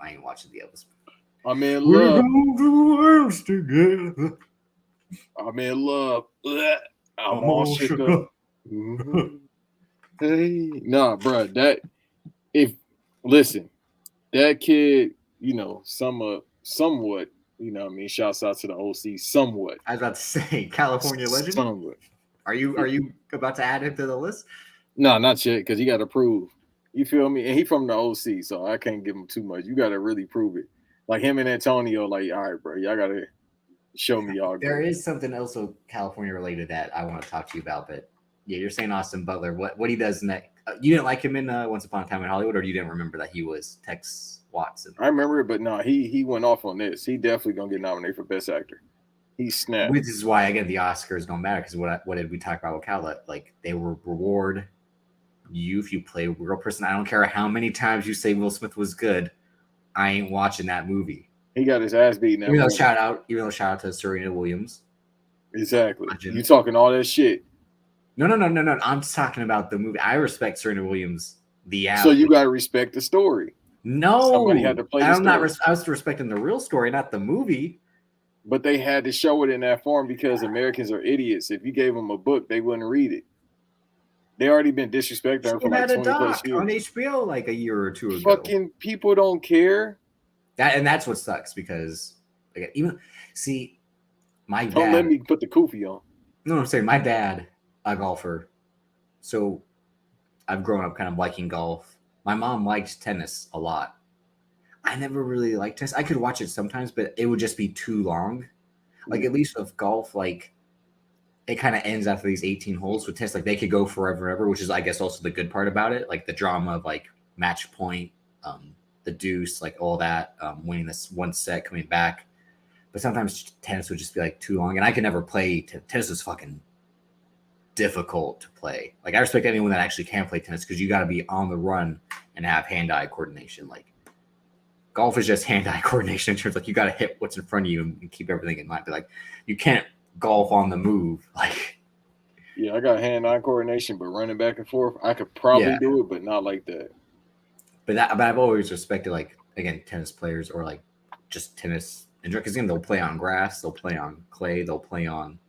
ain't watching the Elvis movie. I'm in love. Together. I'm in love. I'm all shook up. Hey, nah, bro. Listen, that kid, somewhat, shouts out to the OC, somewhat. I was about to say, California legend. Somewhat. Are you about to add him to the list? No, not yet, because you got to prove. You feel me? And he from the OC, so I can't give him too much. You got to really prove it. Like him and Antonio, like, all right, bro, y'all got to show me y'all. There is something else California related that I want to talk to you about, but yeah, you're saying Austin Butler. What he does next? You didn't like him in Once Upon a Time in Hollywood, or you didn't remember that he was Tex Watson? I remember it, but no, he went off on this. He definitely gonna get nominated for Best Actor. He snapped. Which is why again the Oscars don't matter, because what did we talk about with Cal? Like they will reward you if you play a real person. I don't care how many times you say Will Smith was good. I ain't watching that movie. He got his ass beaten. Even though shout out to Serena Williams. Exactly. Legend. You talking all that shit. No. I'm just talking about the movie. I respect Serena Williams. So you gotta respect the story. No, somebody had to play. I was respecting the real story, not the movie. But they had to show it in that form because Americans are idiots. If you gave them a book, they wouldn't read it. They already been disrespecting her for like 20 plus years on HBO like a year or two ago. Fucking people don't care. That's what sucks because my dad. Don't let me put the kufi on. No, I'm saying my dad, a golfer. So I've grown up kind of liking golf. My mom liked tennis a lot. I never really liked tennis. I could watch it sometimes, but it would just be too long. Like at least with golf, like it kind of ends after these 18 holes. With tennis, like they could go forever and ever, which is I guess also the good part about it, like the drama of like match point, the deuce, like all that, winning this one set, coming back. But sometimes tennis would just be like too long, and I could never play. Tennis is fucking difficult to play. Like I respect anyone that actually can play tennis because you got to be on the run and have hand-eye coordination. Like golf is just hand-eye coordination in terms like you got to hit what's in front of you and keep everything in mind. But like you can't golf on the move. Like yeah, I got hand-eye coordination, but running back and forth, I could probably do it, but not like that. But I've always respected like again tennis players or like just tennis because again they'll play on grass, they'll play on clay, they'll play on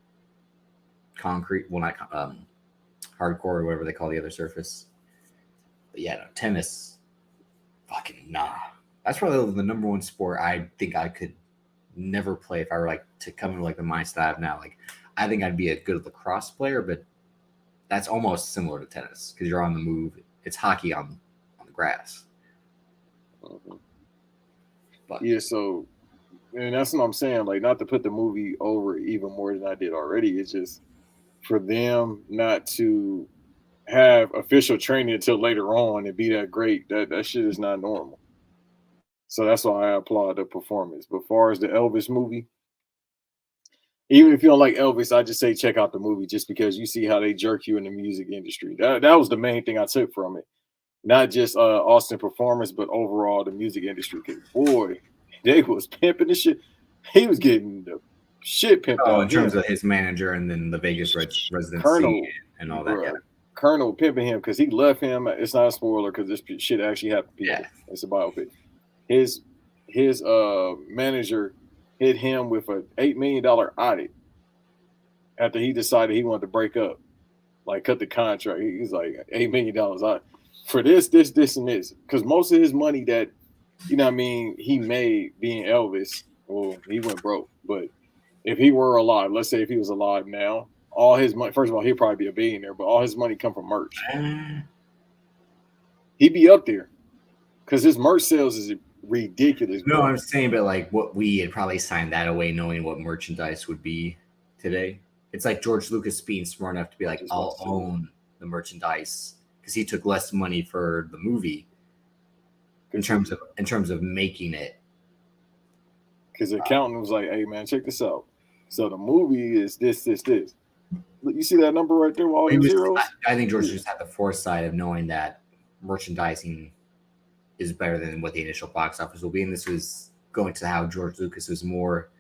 concrete, well not hardcore or whatever they call the other surface. But yeah, no, tennis, fucking nah. That's probably the number one sport I think I could never play. If I were like to come into like the mindset I have now, like I think I'd be a good lacrosse player, but that's almost similar to tennis because you're on the move. It's hockey on the grass. But yeah, so and that's what I'm saying. Like, not to put the movie over even more than I did already. It's just for them not to have official training until later on and be that great. That shit is not normal. So that's why I applaud the performance. But as far as the Elvis movie, even if you don't like Elvis, I just say check out the movie just because you see how they jerk you in the music industry. That was the main thing I took from it. Not just Austin performance, but overall the music industry. Cause boy, they was pimping the shit. He was getting the shit pimped out. In terms of his manager and then the Vegas residency Colonel, and all that. Yeah. Colonel pimping him because he left him. It's not a spoiler because this shit actually happened. Yeah. It's a biopic. His manager hit him with an $8 million audit after he decided he wanted to break up, like cut the contract. He's like $8 million audit for this, and this, because most of his money that he made being Elvis, well, he went broke. But if he were alive, let's say if he was alive now, all his money, first of all, he'd probably be a billionaire, but all his money come from merch. He'd be up there because his merch sales is ridiculous. No, I'm saying, but like what we had probably signed that away knowing what merchandise would be today. It's like George Lucas being smart enough to be like, I'll own the merchandise because he took less money for the movie in terms of making it. Because the accountant was like, hey man, check this out. So the movie is this. You see that number right there with all these zeros? I think George just had the foresight of knowing that merchandising is better than what the initial box office will be. And this was going to how George Lucas was more,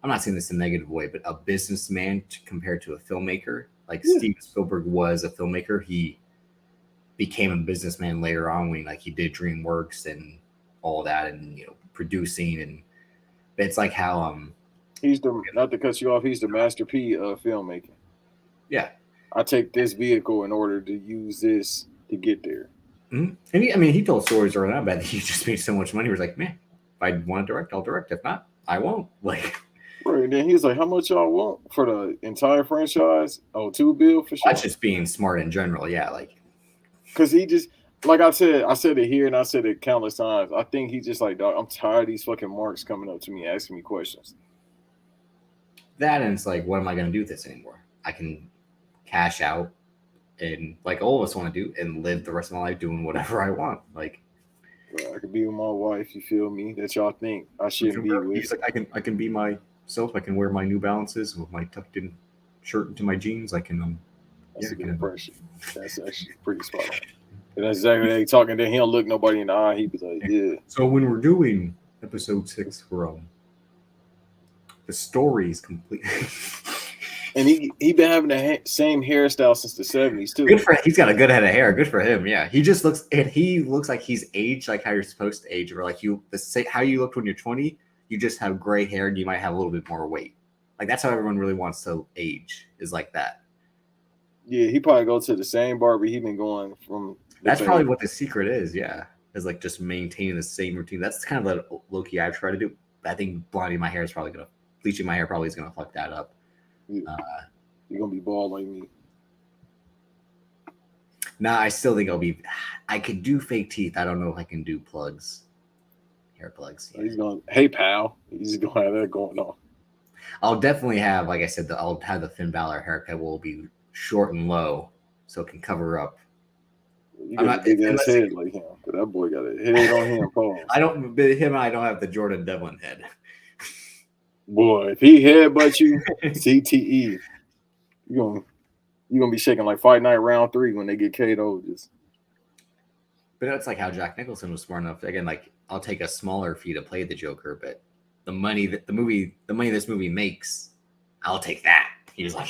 I'm not saying this in a negative way, but a businessman compared to a filmmaker. Like Steven Spielberg was a filmmaker. He became a businessman later on when he did DreamWorks and all that and producing. And it's like how he's the, not to cut you off, he's the Master P of filmmaking. Yeah. I take this vehicle in order to use this to get there. Mm-hmm. And he told stories early on about he just made so much money. He was like, man, if I want to direct, I'll direct. If not, I won't. Like, right. And then he was like, how much y'all want for the entire franchise? Oh, $2 billion for sure. That's just being smart in general. Yeah. Like, because he just, like I said it here and I said it countless times. I think he's just like, dog, I'm tired of these fucking marks coming up to me asking me questions. That, and it's like, what am I going to do with this anymore? I can cash out and like all of us want to do and live the rest of my life doing whatever I want. Like, I could be with my wife, you feel me, that y'all think I shouldn't be with. He's like, I can be myself. I can wear my New Balances with my tucked in shirt into my jeans. I can that's a good impression. That's actually pretty spot on. And that's exactly how he talking to him. He don't look nobody in the eye. He be like, yeah. So when we're doing episode 6 for the story is complete. And he been having the same hairstyle since the 70s too. Good for him. He's got a good head of hair. Good for him. Yeah, he looks like he's aged like how you're supposed to age, or like how you looked when you're 20. You just have gray hair and you might have a little bit more weight. Like that's how everyone really wants to age, is like that. Yeah, he probably go to the same barber he been going from. That's probably what the secret is. Yeah, is like just maintaining the same routine. That's kind of the low key I try to do. I think blonding my hair is probably bleaching my hair probably is gonna fuck that up. Yeah. You're gonna be bald like me. Nah, I still think I could do fake teeth. I don't know if I can do plugs. Hair plugs. Yeah. He's going, hey pal. He's gonna have that going on. I'll definitely have, like I said, I'll have the Finn Balor haircut will be short and low, so it can cover up. You got a big ass head like him. That boy got a head on him, Paul. I don't have the Jordan Devlin head. Boy, if he headbutts you, CTE, you're gonna be shaking like Fight Night Round 3 when they get KO'd. But that's like how Jack Nicholson was smart enough. Again, like I'll take a smaller fee to play the Joker, but the money this movie makes, I'll take that. He was like,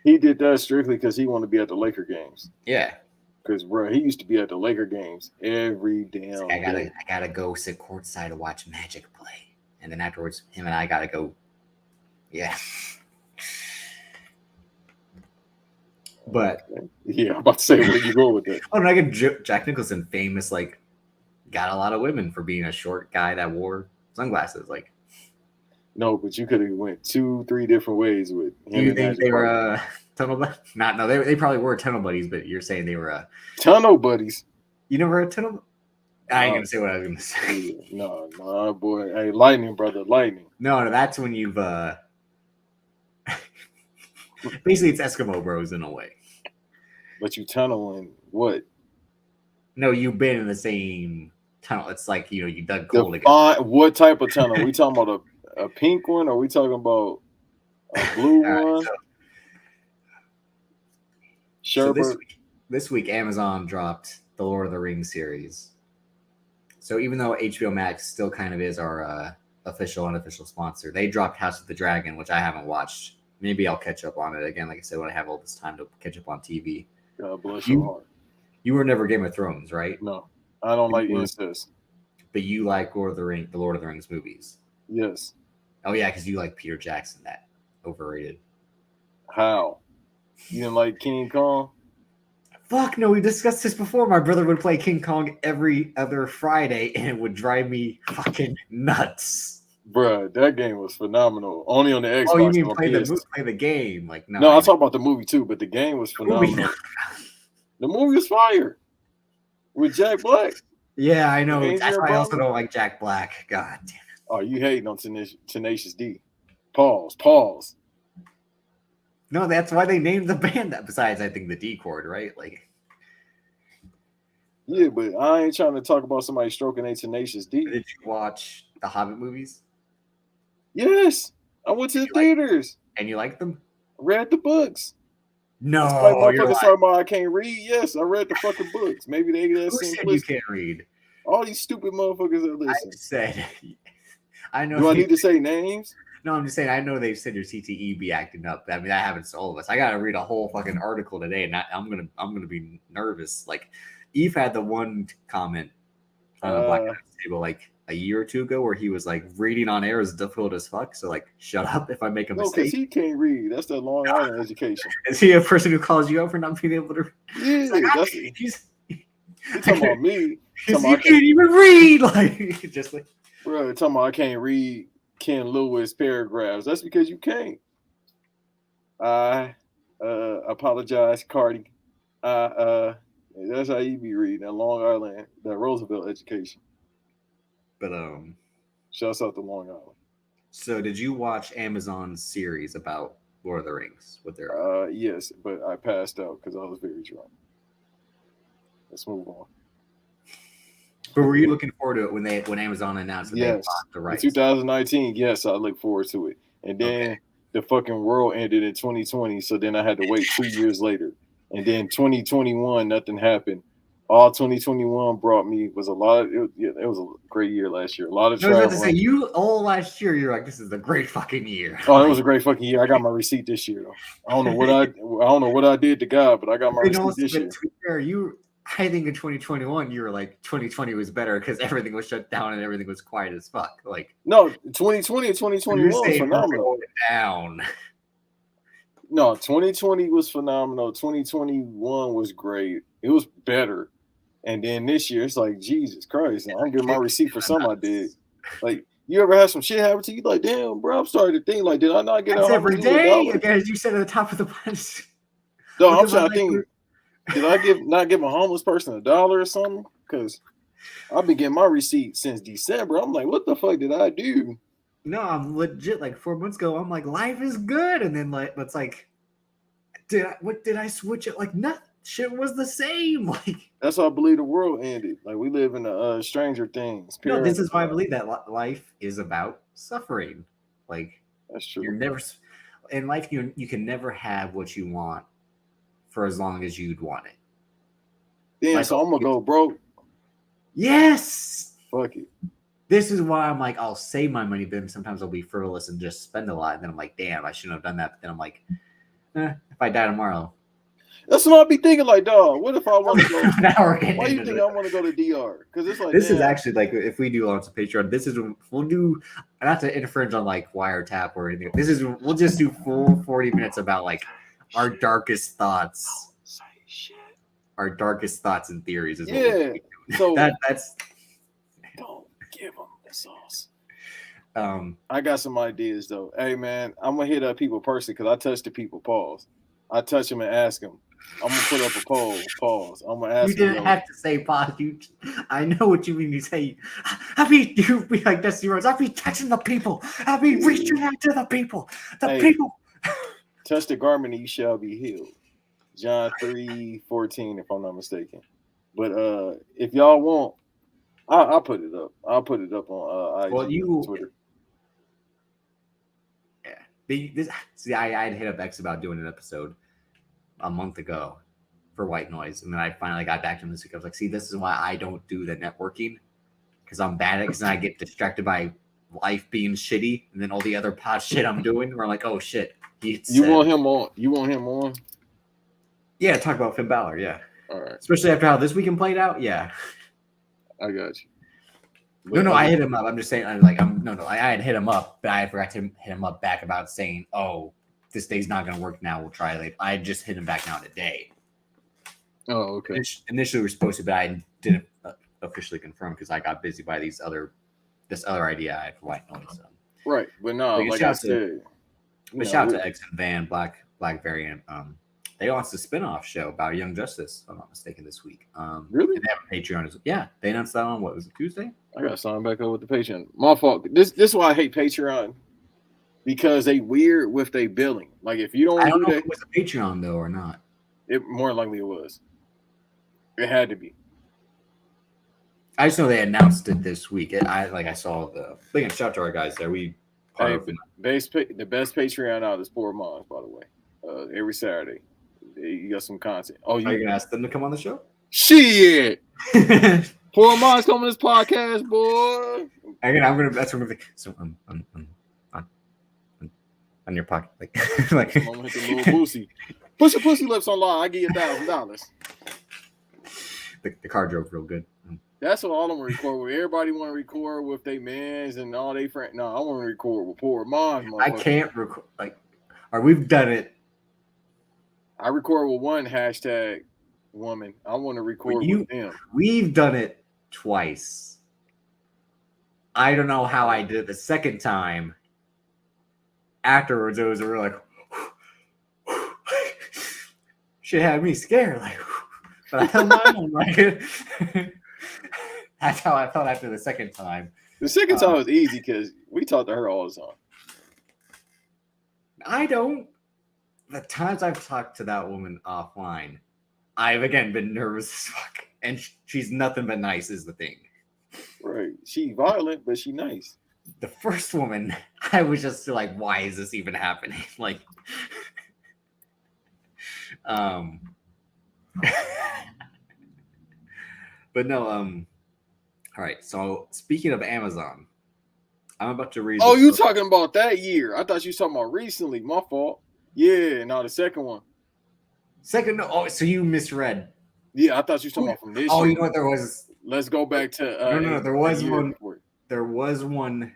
he did that strictly because he wanted to be at the Laker games. Yeah, because bro, he used to be at the Laker games every damn. Like, I gotta go sit courtside to watch Magic play. And then afterwards, him and I gotta go. Yeah. But yeah, I'm about to say, where you go with that? Oh, no, I get Jack Nicholson famous, like, got a lot of women for being a short guy that wore sunglasses. Like, No, but you could have went 2-3 different ways with Do him you and think Magic they were Mike. tunnel buddies? No, they probably were tunnel buddies, but you're saying they were Tunnel buddies. you never a tunnel. I ain't No, gonna say what I was gonna say. yeah, no, boy. Hey, lightning, brother, lightning. No, that's when you've basically it's Eskimo Bros in a way. But you tunneling what? No, you've been in the same tunnel. It's like you dug coal together. Define what type of tunnel? We talking about a pink one, or we talking about a blue one? So Sherbert. this week Amazon dropped the Lord of the Rings series. So even though HBO Max still kind of is our official unofficial sponsor, they dropped House of the Dragon, which I haven't watched. Maybe I'll catch up on it again. Like I said, when I have all this time to catch up on TV. God bless your heart. You were never Game of Thrones, right? No, I don't like incest. But you like the Lord of the Rings movies. Yes. Oh yeah, because you like Peter Jackson. That overrated. How? You didn't like King Kong? Fuck no, we discussed this before. My brother would play King Kong every other Friday, and it would drive me fucking nuts. Bruh, that game was phenomenal. Only on the Xbox. Oh, you mean play the game? Like no, I talk about the movie too, but the game was phenomenal. The movie was fire with Jack Black. Yeah, I know. That's why I also don't like Jack Black. God damn it. Oh, you hating on Tenacious D? Pause. No, that's why they named the band that. Besides, I think the D chord, right? Like, yeah, but I ain't trying to talk about somebody stroking a Tenacious D. Did you watch the Hobbit movies? Yes, I went to the theaters. And you liked them? Read the books. No, motherfuckers talking about I can't read. Yes, I read the fucking books. Maybe they Who said you can't read? All these stupid motherfuckers that listen. I said, I know. Do I need to say names? No, I'm just saying. I know they've said your CTE be acting up. I mean, that happens to all of us. I got to read a whole fucking article today, and I'm gonna be nervous. Like, Eve had the one comment on the Black table like a year or two ago where he was like reading on air is difficult as fuck. So like, shut up if I make a mistake. No, because he can't read. That's the Long Island education. Is he a person who calls you out for not being able to read? Yeah, like, he's talking about me. You can't even read. Like, just like, bro, talking about I can't read Ken Lewis paragraphs. That's because you can't. I apologize, Cardi. That's how you be reading that Long Island, that Roosevelt education. But shouts out to Long Island. So did you watch Amazon's series about Lord of the Rings with their yes, but I passed out because I was very drunk. Let's move on. But were you looking forward to it when Amazon announced that they bought the rights? In 2019, yes, I look forward to it. And then the fucking world ended in 2020, so then I had to wait 2 years later. And then 2021, nothing happened. All 2021 brought me was a lot. It was a great year last year. A lot of travel. I was about to say, all last year, you're like, this is a great fucking year. Oh, it was a great fucking year. I got my receipt this year. Though. I don't know what I did to God, but I got my receipt this year. To be fair, I think in 2021 you were like 2020 was better because everything was shut down and everything was quiet as fuck. Like, no, 2020 and 2021 was phenomenal. Down. No, 2020 was phenomenal. 2021 was great. It was better. And then this year, it's like, Jesus Christ, I'm getting my receipt for something I did. Like, you ever had some shit happen to you? Like, damn, bro, I'm starting to think, like, did I not get $100 every day? As you said at the top of the punch. No, I'm trying to think. Did I not give a homeless person $1 or something? Because I've been getting my receipt since December. I'm like, what the fuck did I do? No, I'm legit. Like 4 months ago, I'm like, life is good, and then like, it's like, did I switch it? Like, nothing. Shit was the same. Like, that's how I believe the world ended. Like, we live in a Stranger Things. No, this is why I believe that life is about suffering. Like, that's true. You're never in life. You can never have what you want for as long as you'd want it. Damn, like, so I'm gonna go broke. Yes. Fuck it. This is why I'm like, I'll save my money. Then sometimes I'll be frivolous and just spend a lot. And then I'm like, damn, I shouldn't have done that. But then I'm like, if I die tomorrow. That's what I'll be thinking. Like, dog, what if I want to go? Why do you think I want to go to DR? Because it's like this is actually like if we do launch a Patreon, this is we'll do not to infringe on like wiretap or anything. This is we'll just do full 40 minutes about like our darkest thoughts. Our darkest thoughts and theories is what so that's don't give them the sauce. I got some ideas though. Hey man, I'm gonna hit up people personally because I touch the people. Pause. I touch them and ask them. I'm gonna put up a poll. Pause. I'm gonna You ask them. didn't have to say pause. I know what you mean. You say, I be you be like Dusty Rhodes. I be touching the people. I be reaching out to the people. The people. Touch the garment and you shall be healed. John 3:14, if I'm not mistaken. But if y'all want, I'll put it up. I'll put it up on IG and Twitter. Yeah. I had hit up X about doing an episode a month ago for White Noise, and then I finally got back to him this week. I was like, see, this is why I don't do the networking, because I'm bad at it, because I get distracted by life being shitty, and then all the other pod shit I'm doing, where I'm like, oh shit. You want him on? You want him on? Yeah, talk about Finn Balor, yeah. All right. Especially after how this weekend played out, yeah. I got you. But I hit him up. I'm just saying, I had hit him up, but I forgot to hit him up back about saying, oh, this day's not going to work now. We'll try later. I just hit him back now today. Oh, okay. Initially, we were supposed to, but I didn't officially confirm because I got busy by this other idea I had for White Noise. So. Right, but no, like I said. But shout out to X and Van, Black Variant. They launched a spinoff show about Young Justice, if I'm not mistaken, this week. Really? And they have a Patreon. Yeah, they announced that on, what was it, Tuesday? I got to sign back up with the Patreon. My fault. This is why I hate Patreon. Because they weird with their billing. Like, if you don't I don't know that, if it was a Patreon, though, or not. It more likely it was. It had to be. I just know they announced it this week. I saw the thing. Shout out to our guys there. The best Patreon out is Poor Moms, by the way. Every Saturday. You got some content. Oh, are you gonna ask them to come on the show? Shit! Poor Moms come on this podcast, boy. Again, that's what I'm gonna think. So on your pocket, like I'm gonna hit the little pussy. Push your pussy lips online. I give you $1,000. The car drove real good. That's what all of them record with. Everybody want to record with their mans and all their friends. No, I want to record with Poor Moms. I can't record we've done it. I record with one hashtag woman. I want to record with them. We've done it twice. I don't know how I did it the second time. Afterwards, it was like, shit had me scared. Like, but I held my own. Like, that's how I felt after the second time. The second time was easy because we talk to her all the time. I don't. The times I've talked to that woman offline, I've again been nervous as fuck. And she's nothing but nice is the thing. Right. She violent, but she nice. The first woman, I was just like, why is this even happening? Like, but no, all right. So speaking of Amazon, I'm about to read. Oh, you talking about that year? I thought you were talking about recently. My fault. Yeah, no, the second one. Oh, so you misread. Yeah, I thou't you were talking about from this year. Oh, you know what there was? Let's go back to no, there was one. There was one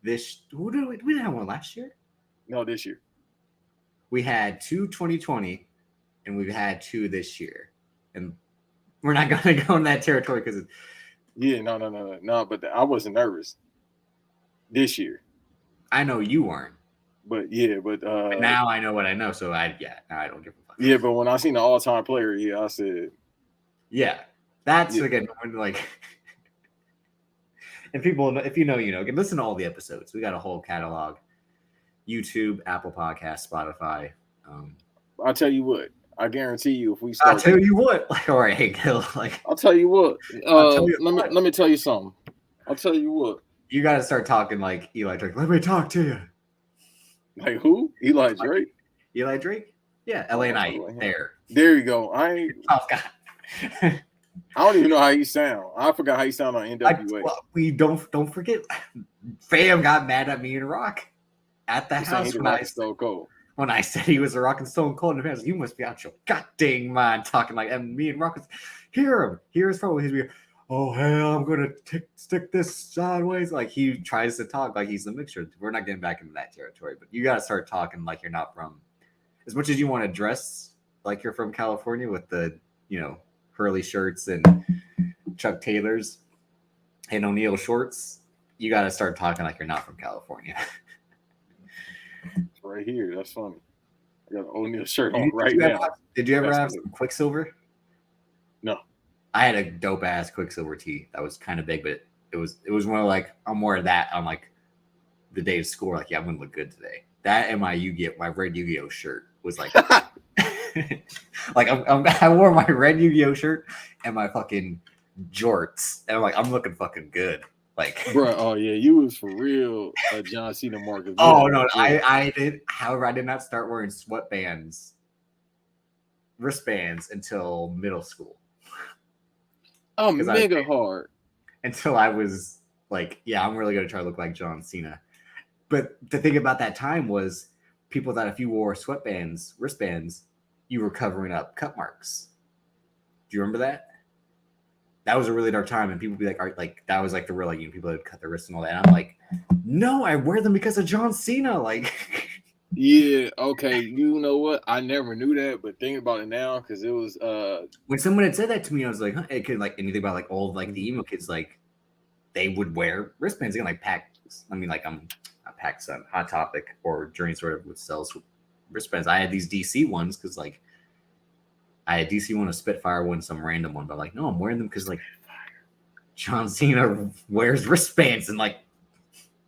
this. We didn't have one last year? No, this year. We had 2 2020 and we've had 2 this year. And we're not going to go in that territory because no, but I wasn't nervous this year. I know you weren't. But now I know what I know, so now I don't give a fuck. Yeah, but when I seen the all-time player, I said, yeah, that's again like. And people, if you know, again, listen to all the episodes. We got a whole catalog: YouTube, Apple Podcasts, Spotify. I'll tell you what. I guarantee you, if we start, I'll tell you what. Like, all right, hey, Gil, like, I'll tell you what. Let me tell you something. I'll tell you what. You got to start talking like Eli Drake. Let me talk to you. Like who? Eli Drake? Eli Drake? Yeah, LA Knight. There you go. I don't even know how he sound. I forgot how he sound on NWA. We don't forget. Fam got mad at me and Rock at the house when I said he was a Rock and Stone Cold. And the fans, you must be out your goddamn mind talking like. And me and Rock was, hear his phone. His weird. Oh hell, I'm gonna stick this sideways. Like he tries to talk like he's a mixture. We're not getting back into that territory, but you gotta start talking like you're not from. As much as you want to dress like you're from California with the Hurley shirts and Chuck Taylors and O'Neill shorts, you got to start talking like you're not from California. It's right here. That's funny. I got an O'Neal shirt on Did you now. Did you ever have some Quicksilver? No. I had a dope ass Quicksilver tee that was kind of big, but it was more like I'm more of that on like the day of school. Like, yeah, I'm gonna look good today. That and my red Yu-Gi-Oh shirt was like, like I wore my red Yu-Gi-Oh shirt and my fucking jorts, and I'm like, I'm looking fucking good. Like, bro, oh yeah, you was for real, John Cena Marcus. Oh no, I did. However, I did not start wearing wristbands until middle school. Oh, mega hard. Until I was like, yeah, I'm really gonna try to look like John Cena. But the thing about that time was people thought if you wore wristbands, you were covering up cut marks. Do you remember that? That was a really dark time, and people would be like, that was like the real, like, people would cut their wrists and all that. And I'm like, no, I wear them because of John Cena. Like, yeah, okay, you know what? I never knew that, but think about it now, because it was when someone had said that to me, I was like, huh? It could like anything about like all like the emo kids, like they would wear wristbands again, like packs. I mean, like Packs on Hot Topic or Journey sort of would sell wristbands. I had these DC ones because like I had DC one, a Spitfire one, some random one, but like no, I'm wearing them because like John Cena wears wristbands and like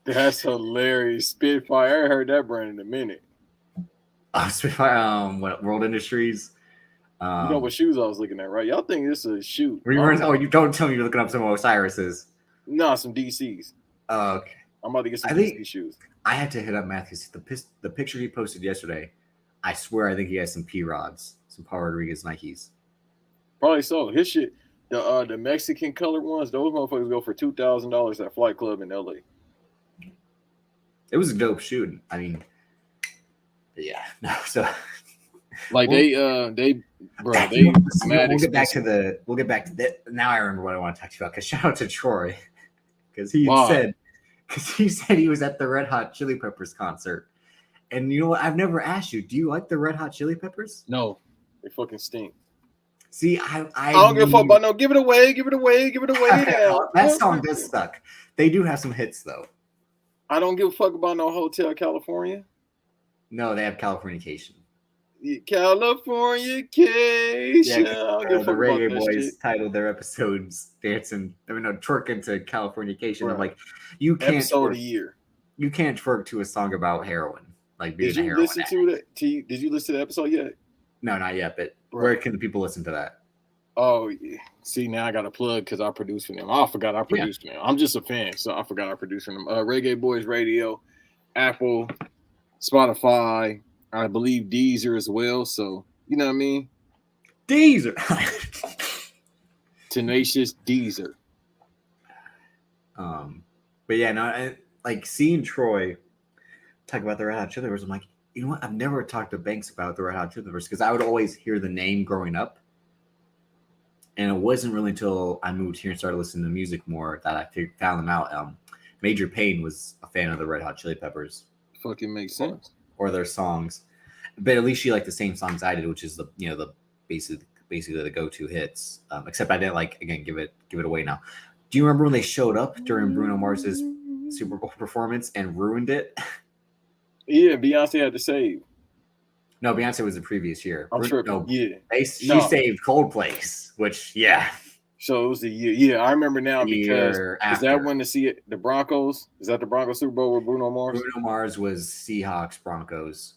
that's hilarious. Spitfire, I heard that brand in a minute. Spitfire, what World Industries. You know what shoes I was looking at, right? Y'all think this is a shoe? Oh, you don't tell me you're looking up some Osiris's. No, some DCs. Oh, okay. I'm about to get some DC shoes. I had to hit up Matthews. The picture he posted yesterday, I swear I think he has some P-Rods, some Paul Rodriguez Nikes. Probably so. His shit, the Mexican colored ones, those motherfuckers go for $2,000 at Flight Club in LA. It was a dope shoot. I mean, yeah, no. So, like we'll get back to that. Now I remember what I want to talk to you about. Because shout out to Troy, because he said he was at the Red Hot Chili Peppers concert. And you know what? I've never asked you, do you like the Red Hot Chili Peppers? No, they fucking stink. See, I don't give a fuck about no. Give it away. Now. That song does suck. They do have some hits though. I don't give a fuck about no Hotel California. No, they have Californication. Californication. Yeah, the Reggae Boys titled their episodes twerking to Californication. Right. I'm like, you can't episode of the year. You can't twerk to a song about heroin. Like being Did you listen to that? Did you listen to the episode yet? No, not yet. But where can the people listen to that? Oh, yeah. See, now I got a plug because I produce for them. I forgot I produced them. I'm just a fan, so I forgot I produced for them. Reggae Boys Radio, Apple, Spotify, I believe Deezer as well. So, you know what I mean? Deezer. Tenacious Deezer. But yeah, no, like seeing Troy talk about the Red Hot Chili Peppers, I'm like, you know what? I've never talked to Banks about the Red Hot Chili Peppers because I would always hear the name growing up. And it wasn't really until I moved here and started listening to music more that I found them out. Major Payne was a fan of the Red Hot Chili Peppers. Fucking makes sense. Or their songs. But at least she liked the same songs I did, which is the basically the go-to hits. Except I didn't give it away now. Do you remember when they showed up during Bruno Mars's Super Bowl performance and ruined it? Yeah, Beyonce had to save. No, Beyonce was the previous year. I'm sure. No, yeah. She saved Coldplay's, which, yeah. So it was the year. Yeah, I remember now because is that when the Broncos? Is that the Broncos Super Bowl with Bruno Mars? Bruno Mars was Seahawks, Broncos.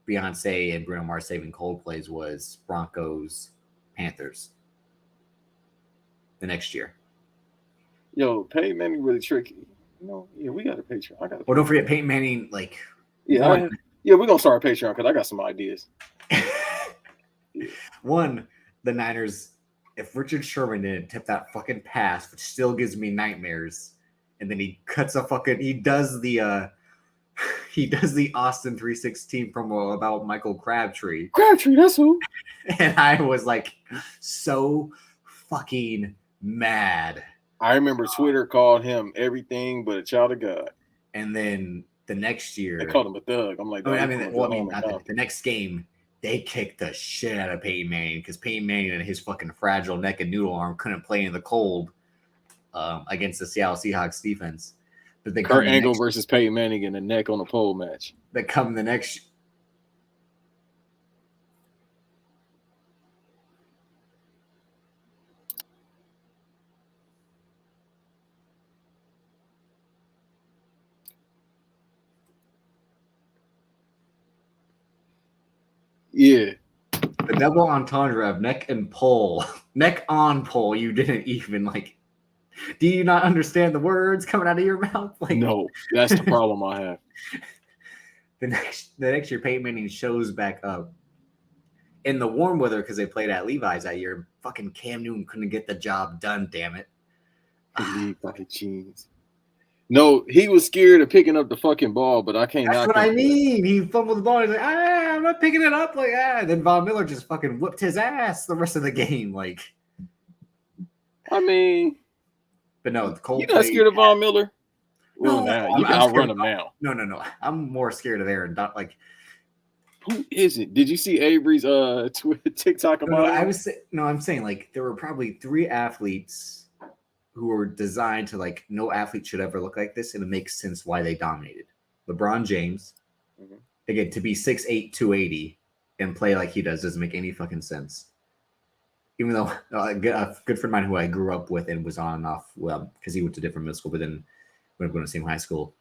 Beyonce and Bruno Mars saving Coldplay's was Broncos, Panthers. The next year. Yo, Peyton Manning really tricky. You know, yeah, we got a Patreon. Well, don't forget Peyton Manning, like. Yeah, we're going to start a Patreon because I got some ideas. One, the Niners, if Richard Sherman didn't tip that fucking pass, which still gives me nightmares, and then he does the Austin 316 promo about Michael Crabtree. Crabtree, that's who. And I was like so fucking mad. I remember Twitter called him everything but a child of God. And then the next year, they called him a thug. I'm like, the next game, they kicked the shit out of Peyton Manning because Peyton Manning and his fucking fragile neck and noodle arm couldn't play in the cold against the Seattle Seahawks defense. Kurt Angle versus Peyton Manning in a neck on a pole match. That come the next. Yeah. The double entendre of neck and pole. Neck on pole. You didn't even like. Do you not understand the words coming out of your mouth? Like, no, that's the problem I have. The next year, Peyton Manning shows back up in the warm weather because they played at Levi's that year. Fucking Cam Newton couldn't get the job done. Damn it! Fucking jeans. No, he was scared of picking up the fucking ball, but I can't. That's what I mean. He fumbled the ball. He's like, I'm not picking it up. Like, Then Von Miller just fucking whooped his ass the rest of the game. Like, I mean. But no, the Coldplay. You're not scared of Von Miller? No, you can outrun him now. No. I'm more scared of Aaron. Not like. Who is it? Did you see Avery's TikTok about it? I'm saying like there were probably 3 athletes who were designed to like no athlete should ever look like this, and it makes sense why they dominated. LeBron James, again, to be 6'8", 280 and play like he doesn't make any fucking sense. Even though a good friend of mine who I grew up with and was on and off, well, because he went to different middle school, but then we went to the same high school.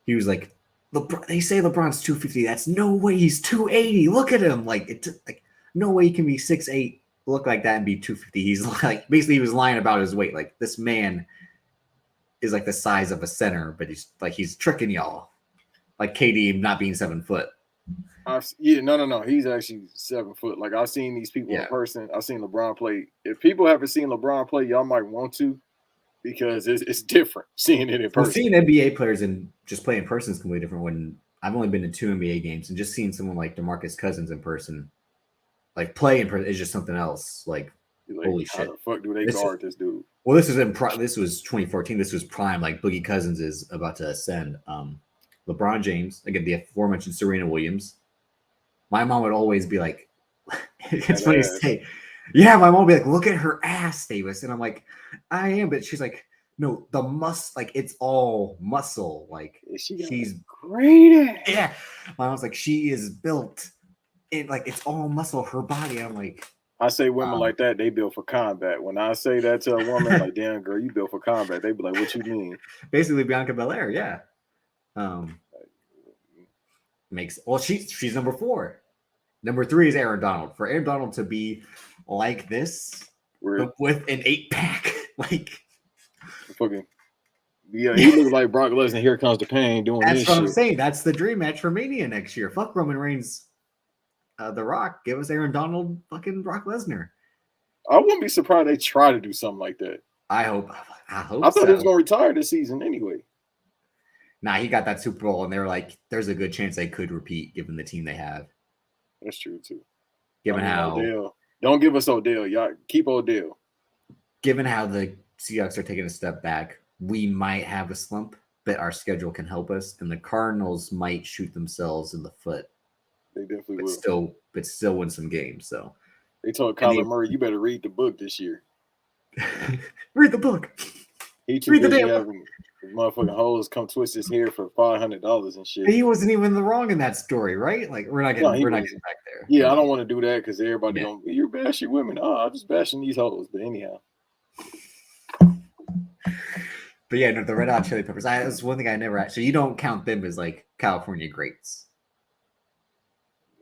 He was like, they say LeBron's 250. That's no way. He's 280. Look at him. Like, no way he can be 6'8", look like that and be 250. He's like, basically, he was lying about his weight. Like, this man is like the size of a center, but he's tricking y'all. Like KD not being 7 foot. No. He's actually 7 foot. Like, I've seen these people in person. I've seen LeBron play. If people haven't seen LeBron play, y'all might want to, because it's different seeing it in person. Seeing NBA players and just playing in person is completely different. When I've only been to 2 NBA games, and just seeing someone like DeMarcus Cousins in person, like play in person, is just something else. Like holy shit! How the fuck do they guard this dude? Well, this was this was 2014. This was prime. Like Boogie Cousins is about to ascend. LeBron James, again, the aforementioned Serena Williams. My mom would always be like, it's funny to say, yeah, my mom would be like, look at her ass, Davis. And I'm like, I am. But she's like, no, like, it's all muscle. Like, she's great. Yeah. My mom's like, she is built. It's all muscle, her body. I'm like, I say women like that, they built for combat. When I say that to a woman, like, damn, girl, you built for combat, they be like, what you mean? Basically, Bianca Belair, yeah. She's number 4. Number 3 is Aaron Donald. For Aaron Donald to be like this with an 8-pack, like fucking he looks like Brock Lesnar. Here comes the pain doing that's this what shit. I'm saying. That's the dream match for Mania next year. Fuck Roman Reigns, The Rock. Give us Aaron Donald, fucking Brock Lesnar. I wouldn't be surprised they try to do something like that. I hope. I thought he was gonna retire this season anyway. Nah, he got that Super Bowl, and they were like, "There's a good chance they could repeat, given the team they have." That's true too. Given how Odell. Don't give us Odell, y'all. Keep Odell. Given how the Seahawks are taking a step back, we might have a slump, but our schedule can help us, and the Cardinals might shoot themselves in the foot. They definitely will. But still win some games. So they told Kyler Murray, "You better read the book this year." Read the book. He too busy having motherfucking hoes come twist his hair for $500 and shit. He wasn't even the wrong in that story, right? Like we're not getting back there. Yeah, I don't want to do that because everybody going, you're bashing women. Oh, I'm just bashing these hoes. But anyhow. But yeah, no, the Red Hot Chili Peppers. That's one thing I never actually. You don't count them as like California greats.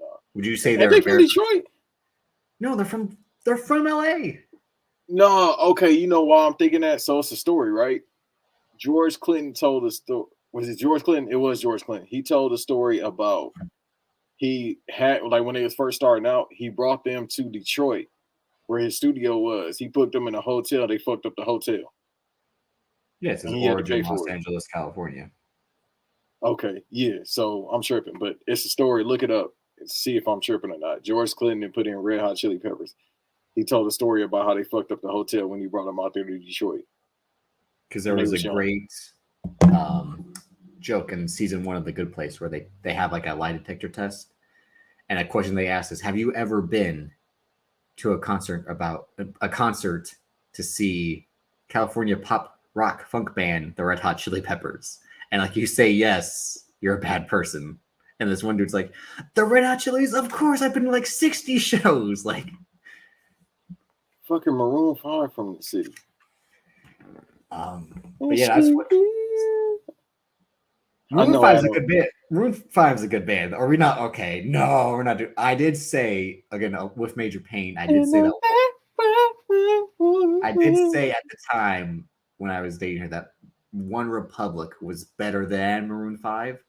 No. Would you say they're from Detroit? No, they're from LA. No, okay. You know why I'm thinking that? So it's a story, right? George Clinton told a story. Was it George Clinton? It was George Clinton. He told a story about he had, like, when they was first starting out, he brought them to Detroit where his studio was. He put them in a hotel. They fucked up the hotel. Yes, it's origin Los Angeles, California. Okay, yeah. So I'm tripping, but it's a story. Look it up and see if I'm tripping or not. George Clinton put in Red Hot Chili Peppers. He told a story about how they fucked up the hotel when he brought them out there to Detroit. Because there was a great joke in season 1 of The Good Place where they have like a lie detector test. And a question they asked is, have you ever been to a concert to see California pop rock funk band, the Red Hot Chili Peppers, and like you say yes, you're a bad person. And this one dude's like, the Red Hot Chili's, of course, I've been to like 60 shows. Like, fucking Maroon 5 from the city. But yeah, that's what. Maroon 5 is a good band. Maroon 5 is a good band. Are we not? Okay, no, we're not doing. I did say again with Major Pain. I did say that. I did say at the time when I was dating her that One Republic was better than Maroon 5.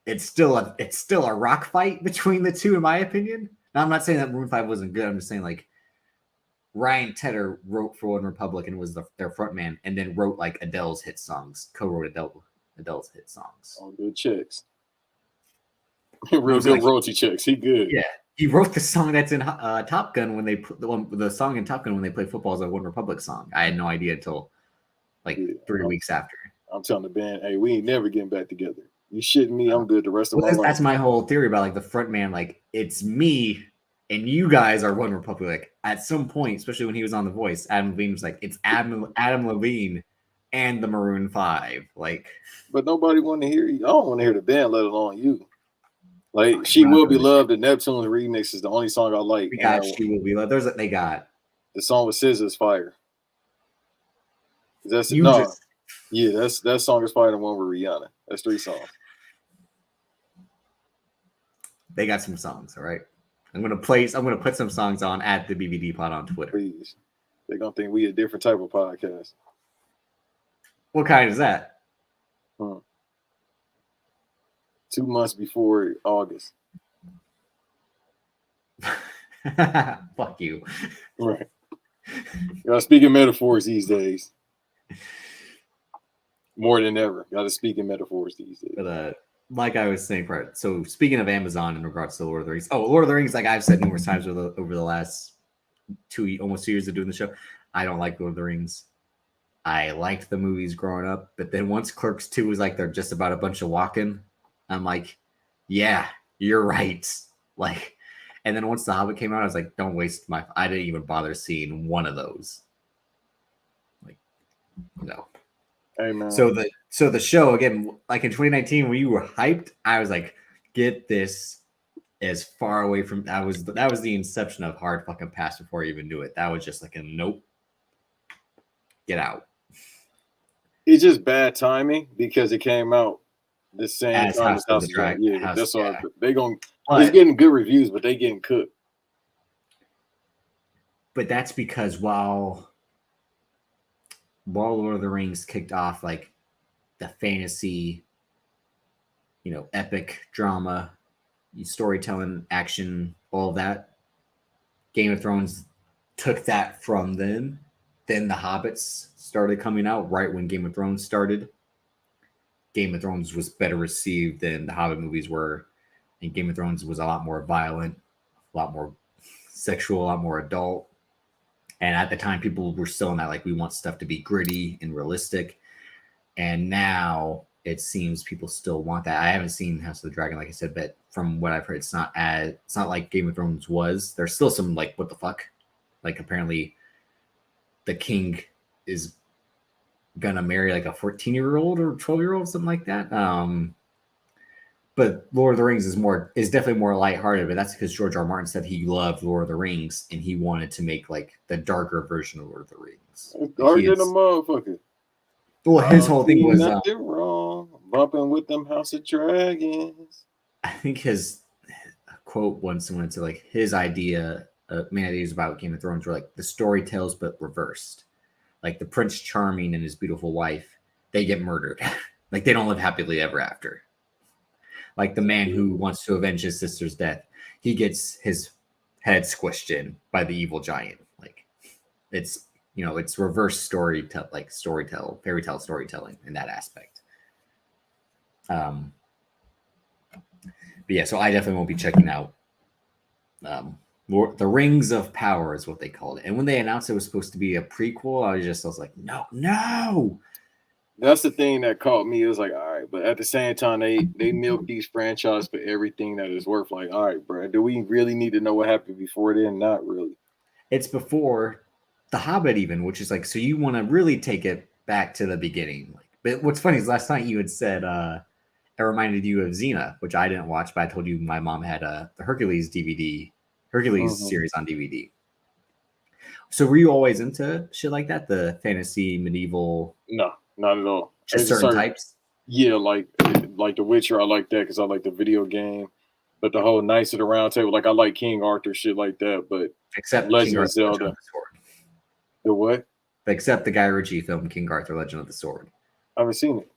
It's still a rock fight between the two, in my opinion. Now, I'm not saying that Maroon 5 wasn't good. I'm just saying like Ryan Tedder wrote for One Republic and was their frontman, and then wrote like Adele's hit songs, co-wrote Adele's hit songs. Oh, good checks. Real good royalty checks. He good. Yeah, he wrote the song that's in Top Gun when they put the song in Top Gun when they play football is a One Republic song. I had no idea until like 3 weeks after. I'm telling the band, hey, we ain't never getting back together. You shitting me? I'm good the rest of my life. That's my whole theory about like the front man. Like it's me and you guys are One Republic. Like at some point, especially when he was on The Voice, Adam Levine was like, it's Adam Levine and the Maroon 5. Like, but nobody want to hear you. I don't want to hear the band, let alone you. Like, She Will Be Loved, the Neptune's remix is the only song I like. We got She Will Be Loved. They got the song with SZA's Fire. That song is fire. The one with Rihanna. That's 3 songs. They got some songs, all right. I'm gonna put some songs on at the BBD Pod on Twitter. Please, they're gonna think we a different type of podcast. What kind is that? 2 months before August. Fuck you. Right. Gotta speak in metaphors these days. More than ever. Gotta speak in metaphors these days. But, like I was saying, so speaking of Amazon in regards to Lord of the Rings. Oh, Lord of the Rings, like I've said numerous times over the last almost 2 years of doing the show, I don't like Lord of the Rings. I liked the movies growing up, but then once Clerks 2 was like they're just about a bunch of walking, I'm like, yeah, you're right. Like, and then once The Hobbit came out, I was like, don't waste I didn't even bother seeing one of those. Like, no. Hey, man. So the show again, like in 2019, when you were hyped, I was like, get this as far away from that was the inception of hard fucking pass before you even do it. That was just like a nope. Get out. It's just bad timing because it came out the same time as House of the Dragon. Yeah, that's all. They going. It's getting good reviews, but they getting cooked. But that's because while Lord of the Rings kicked off like the fantasy, epic drama, storytelling, action, all that, Game of Thrones took that from them. Then the Hobbits started coming out right when Game of Thrones started. Game of Thrones was better received than the Hobbit movies were. And Game of Thrones was a lot more violent, a lot more sexual, a lot more adult. And at the time, people were still in that, like, we want stuff to be gritty and realistic. And now it seems people still want that. I haven't seen House of the Dragon, like I said, but from what I've heard, it's not like Game of Thrones was. There's still some, like, what the fuck? Like, apparently the king is gonna marry like a 14-year-old or 12-year-old, something like that. But Lord of the Rings is definitely more lighthearted, but that's because George R. R. Martin said he loved Lord of the Rings and he wanted to make like the darker version of Lord of the Rings. Darker than a motherfucker. Well, his whole thing was nothing wrong bumping with them House of Dragons. I think his quote once went to like his idea, main ideas about Game of Thrones were like the story tells but reversed. Like the Prince Charming and his beautiful wife, they get murdered. Like they don't live happily ever after. Like the man who wants to avenge his sister's death, he gets his head squished in by the evil giant. Like it's reverse fairy tale storytelling in that aspect. But yeah, so I definitely won't be checking out the Rings of Power is what they called it. And when they announced it was supposed to be a prequel, I was like, no. That's the thing that caught me. It was like, all right, but at the same time, they milk these franchises for everything that is worth. Like, all right, bro, do we really need to know what happened before then? Not really. It's before The Hobbit even, which is like, so you want to really take it back to the beginning. Like, but what's funny is last night you had said it reminded you of Xena, which I didn't watch, but I told you my mom had the Hercules series on DVD. So were you always into shit like that? The fantasy, medieval? No, not at all. Just certain types? Yeah, like The Witcher, I like that because I like the video game. But the whole Knights of the Round Table, like I like King Arthur shit like that. But Except Legend King of Arthur, Zelda, Legend of the Sword. the what? Except the Guy Ritchie film King Arthur, Legend of the Sword. I haven't seen it.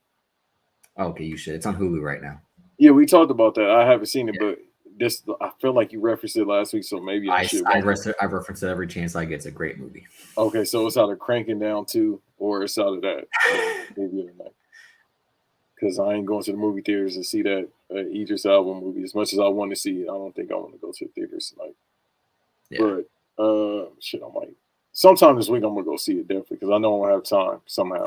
Okay, you should. It's on Hulu right now. Yeah, we talked about that. I haven't seen it, but this I feel like you referenced it last week, so maybe I should. I reference it every chance I get. It's a great movie. Okay, so it's out of Cranking Down 2, or it's out of that. Because I ain't going to the movie theaters to see that Idris Elba movie as much as I want to see it. I don't think I want to go to the theaters tonight. Yeah. But shit, I might. Sometime this week I'm gonna go see it definitely because I know I won't have time somehow.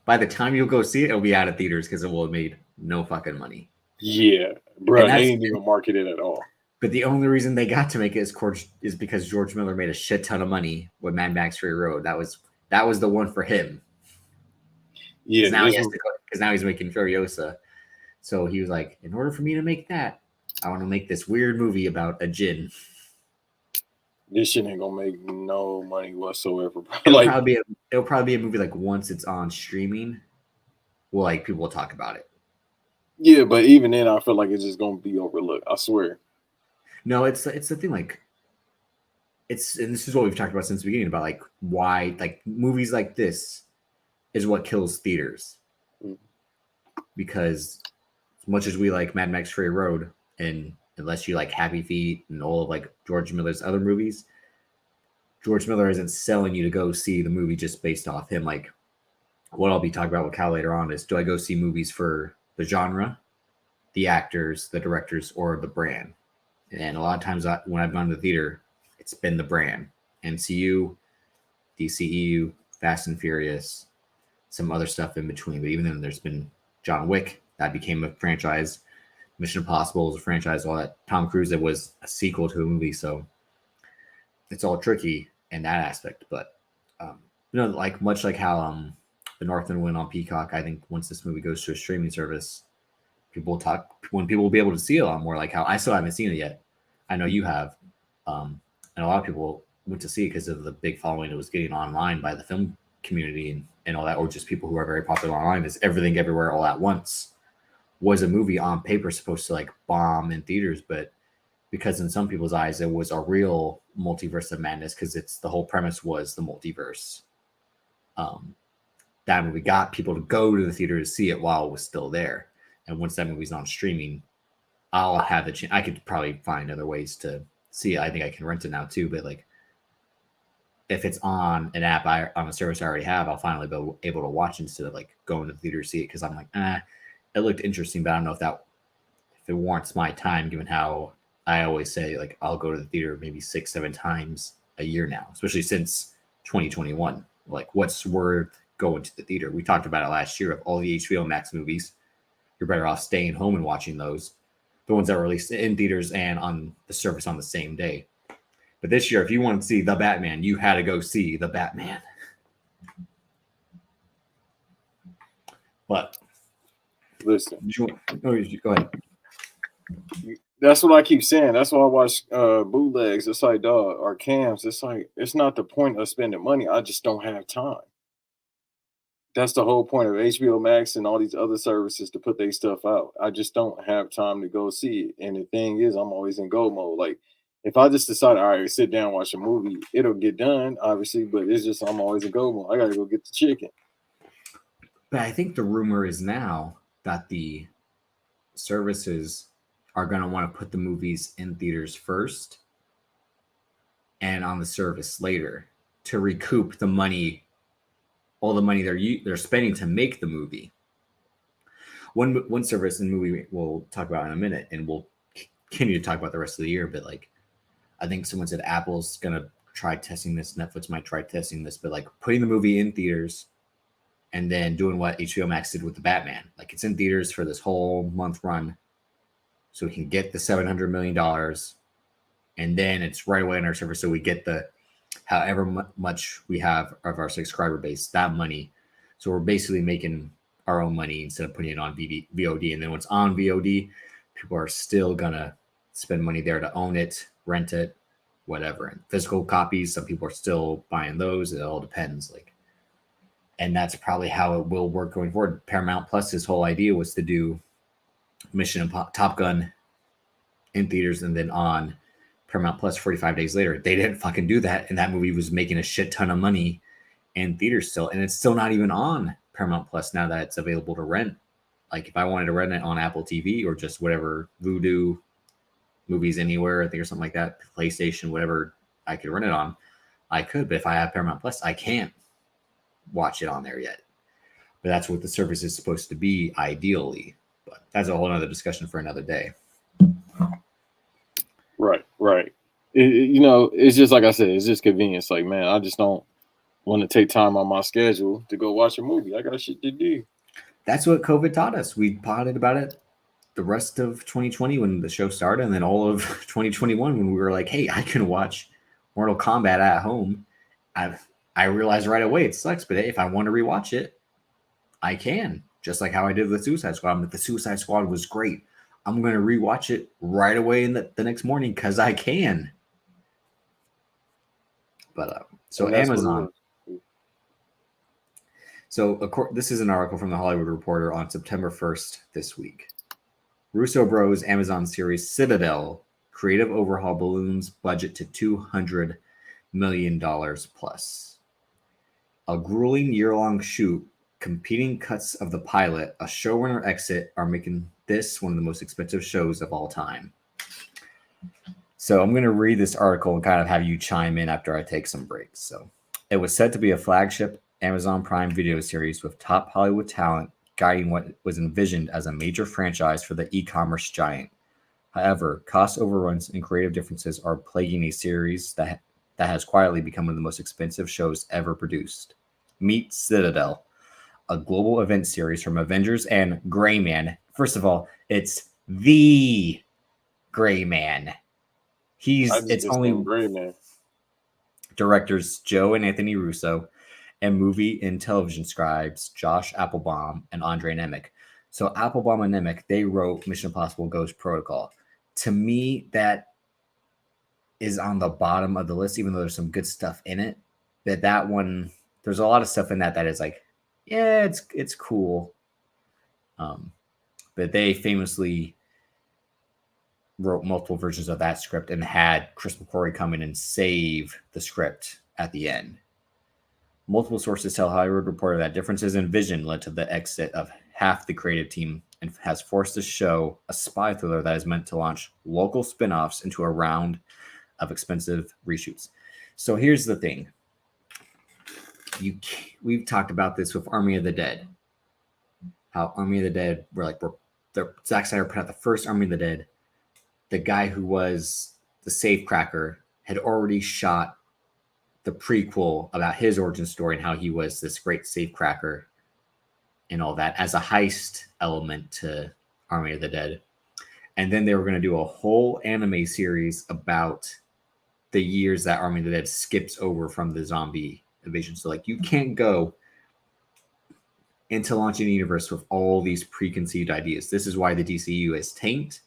By the time you'll go see it, it'll be out of theaters because it will have made no fucking money. Yeah, bro, they didn't even market it at all. But the only reason they got to make it is because George Miller made a shit ton of money with Mad Max Fury Road. That was the one for him. Yeah, because now he's making Furiosa. So he was like, in order for me to make that, I want to make this weird movie about a djinn. This shit ain't gonna make no money whatsoever. It'll probably be a movie like once it's on streaming, well, like people will talk about it. Yeah, but even then, I feel like it's just gonna be overlooked. I swear. No, it's the thing. Like, and this is what we've talked about since the beginning about like why like movies like this is what kills theaters. Because as much as we like Mad Max Fury Road, and unless you like Happy Feet and all of like George Miller's other movies, George Miller isn't selling you to go see the movie just based off him. Like what I'll be talking about with Cal later on is, do I go see movies for the genre, the actors, the directors, or the brand? And a lot of times when I've gone to the theater, it's been the brand. MCU, DCEU, Fast and Furious, some other stuff in between. But even then, there's been John Wick. That became a franchise. Mission Impossible was a franchise. All that. Tom Cruise, it was a sequel to a movie. So it's all tricky in that aspect. But, like much like how The Northman went on Peacock, I think once this movie goes to a streaming service, people will be able to see it a lot more. Like how I still haven't seen it yet. I know you have. And a lot of people went to see it because of the big following it was getting online by the film community and all that, or just people who are very popular online. Is Everything Everywhere All at Once was a movie on paper supposed to like bomb in theaters, but because in some people's eyes it was a real multiverse of madness because the whole premise was the multiverse. That movie got people to go to the theater to see it while it was still there. And once that movie's on streaming, I'll have the chance. I could probably find other ways to see it. I think I can rent it now too, but like if it's on an app on a service I already have, I'll finally be able to watch instead of like going to the theater to see it because I'm like, it looked interesting, but I don't know if it warrants my time, given how I always say like I'll go to the theater maybe 6-7 times a year now, especially since 2021. Like, what's worth going to the theater? We talked about it last year of all the HBO Max movies. You're better off staying home and watching those, the ones that were released in theaters and on the service on the same day. But this year, if you want to see The Batman, you had to go see The Batman. But listen, go ahead. That's what I keep saying. That's why I watch bootlegs. It's like, dog, or cams. It's like, it's not the point of spending money. I just don't have time. That's the whole point of HBO Max and all these other services to put their stuff out. I just don't have time to go see it. And the thing is, I'm always in go mode. Like, if I just decide, all right, sit down, watch a movie, it'll get done, obviously. But it's just, I'm always in go mode. I got to go get the chicken. But I think the rumor is now that the services are going to want to put the movies in theaters first and on the service later to recoup the money, all the money they're spending to make the movie. One service and movie we'll talk about in a minute, and we'll continue to talk about the rest of the year. But like, I think someone said Apple's going to try testing this. Netflix might try testing this, but like putting the movie in theaters and then doing what HBO Max did with the Batman. Like, it's in theaters for this whole month run, so we can get the $700 million, and then it's right away in our service. So we get the however much we have of our subscriber base, that money. So we're basically making our own money instead of putting it on VOD. And then once on VOD, people are still gonna spend money there to own it, rent it, whatever. And physical copies, some people are still buying those. It all depends. And that's probably how it will work going forward. Paramount Plus's whole idea was to do Mission and Top Gun in theaters and then on Paramount Plus 45 days later. They didn't fucking do that, and that movie was making a shit ton of money in theaters still, and it's still not even on Paramount Plus now that it's available to rent. Like if I wanted to rent it on Apple TV or just whatever Vudu Movies Anywhere, I think, or something like that, PlayStation, whatever I could rent it on, I could. But if I have Paramount Plus, I can't watch it on there yet. But that's what the service is supposed to be ideally. But that's a whole other discussion for another day. Right. It's just like I said, it's just convenience. Like, man, I just don't want to take time on my schedule to go watch a movie. I got shit to do. That's what COVID taught us. We potted about it the rest of 2020 when the show started, and then all of 2021 when we were like, hey, I can watch Mortal Kombat at home. I realized right away it sucks, but if I want to rewatch it, I can. Just like how I did with the Suicide Squad. The Suicide Squad was great. I'm going to rewatch it right away in the next morning because I can. But so Amazon. So this is an article from the Hollywood Reporter on September 1st this week. Russo Bros. Amazon series Citadel creative overhaul balloons budget to $200 million plus. A grueling year-long shoot, competing cuts of the pilot, a showrunner exit are making this one of the most expensive shows of all time. So I'm going to read this article and kind of have you chime in after I take some breaks. So it was said to be a flagship Amazon Prime Video series with top Hollywood talent guiding what was envisioned as a major franchise for the e-commerce giant. However, cost overruns and creative differences are plaguing a series that has quietly become one of the most expensive shows ever produced. Meet Citadel, a global event series from Avengers and Gray Man. First of all, it's the Gray Man. It's only Gray Man. Directors Joe and Anthony Russo and movie and television scribes Josh Applebaum and Andre Nemec. So Applebaum and Nemec, they wrote Mission Impossible Ghost Protocol. To me, that is on the bottom of the list, even though there's some good stuff in it. That one, there's a lot of stuff in that is like, yeah, it's cool. But they famously wrote multiple versions of that script and had Chris McQuarrie come in and save the script at the end. Multiple sources tell Hollywood Reporter that differences in vision led to the exit of half the creative team and has forced the show, a spy thriller that is meant to launch local spin-offs, into a round of expensive reshoots. So here's the thing. We've talked about this with Army of the Dead. How Army of the Dead, Zack Snyder put out the first Army of the Dead. The guy who was the safecracker had already shot the prequel about his origin story and how he was this great safecracker and all that as a heist element to Army of the Dead. And then they were going to do a whole anime series about the years that Army of the Dead skips over from the zombie invasion. So you can't go into launching a universe with all these preconceived ideas. This is why the DCU is tanked.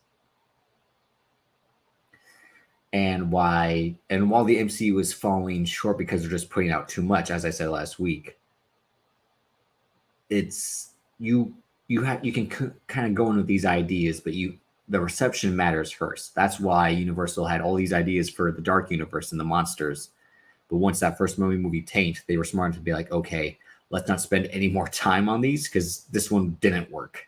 And while the MCU is falling short because they're just putting out too much, as I said last week, it's you can kind of go in with these ideas, but the reception matters first. That's why Universal had all these ideas for the Dark Universe and the monsters. But once that first movie tanked, they were smart to be like, okay, let's not spend any more time on these because this one didn't work.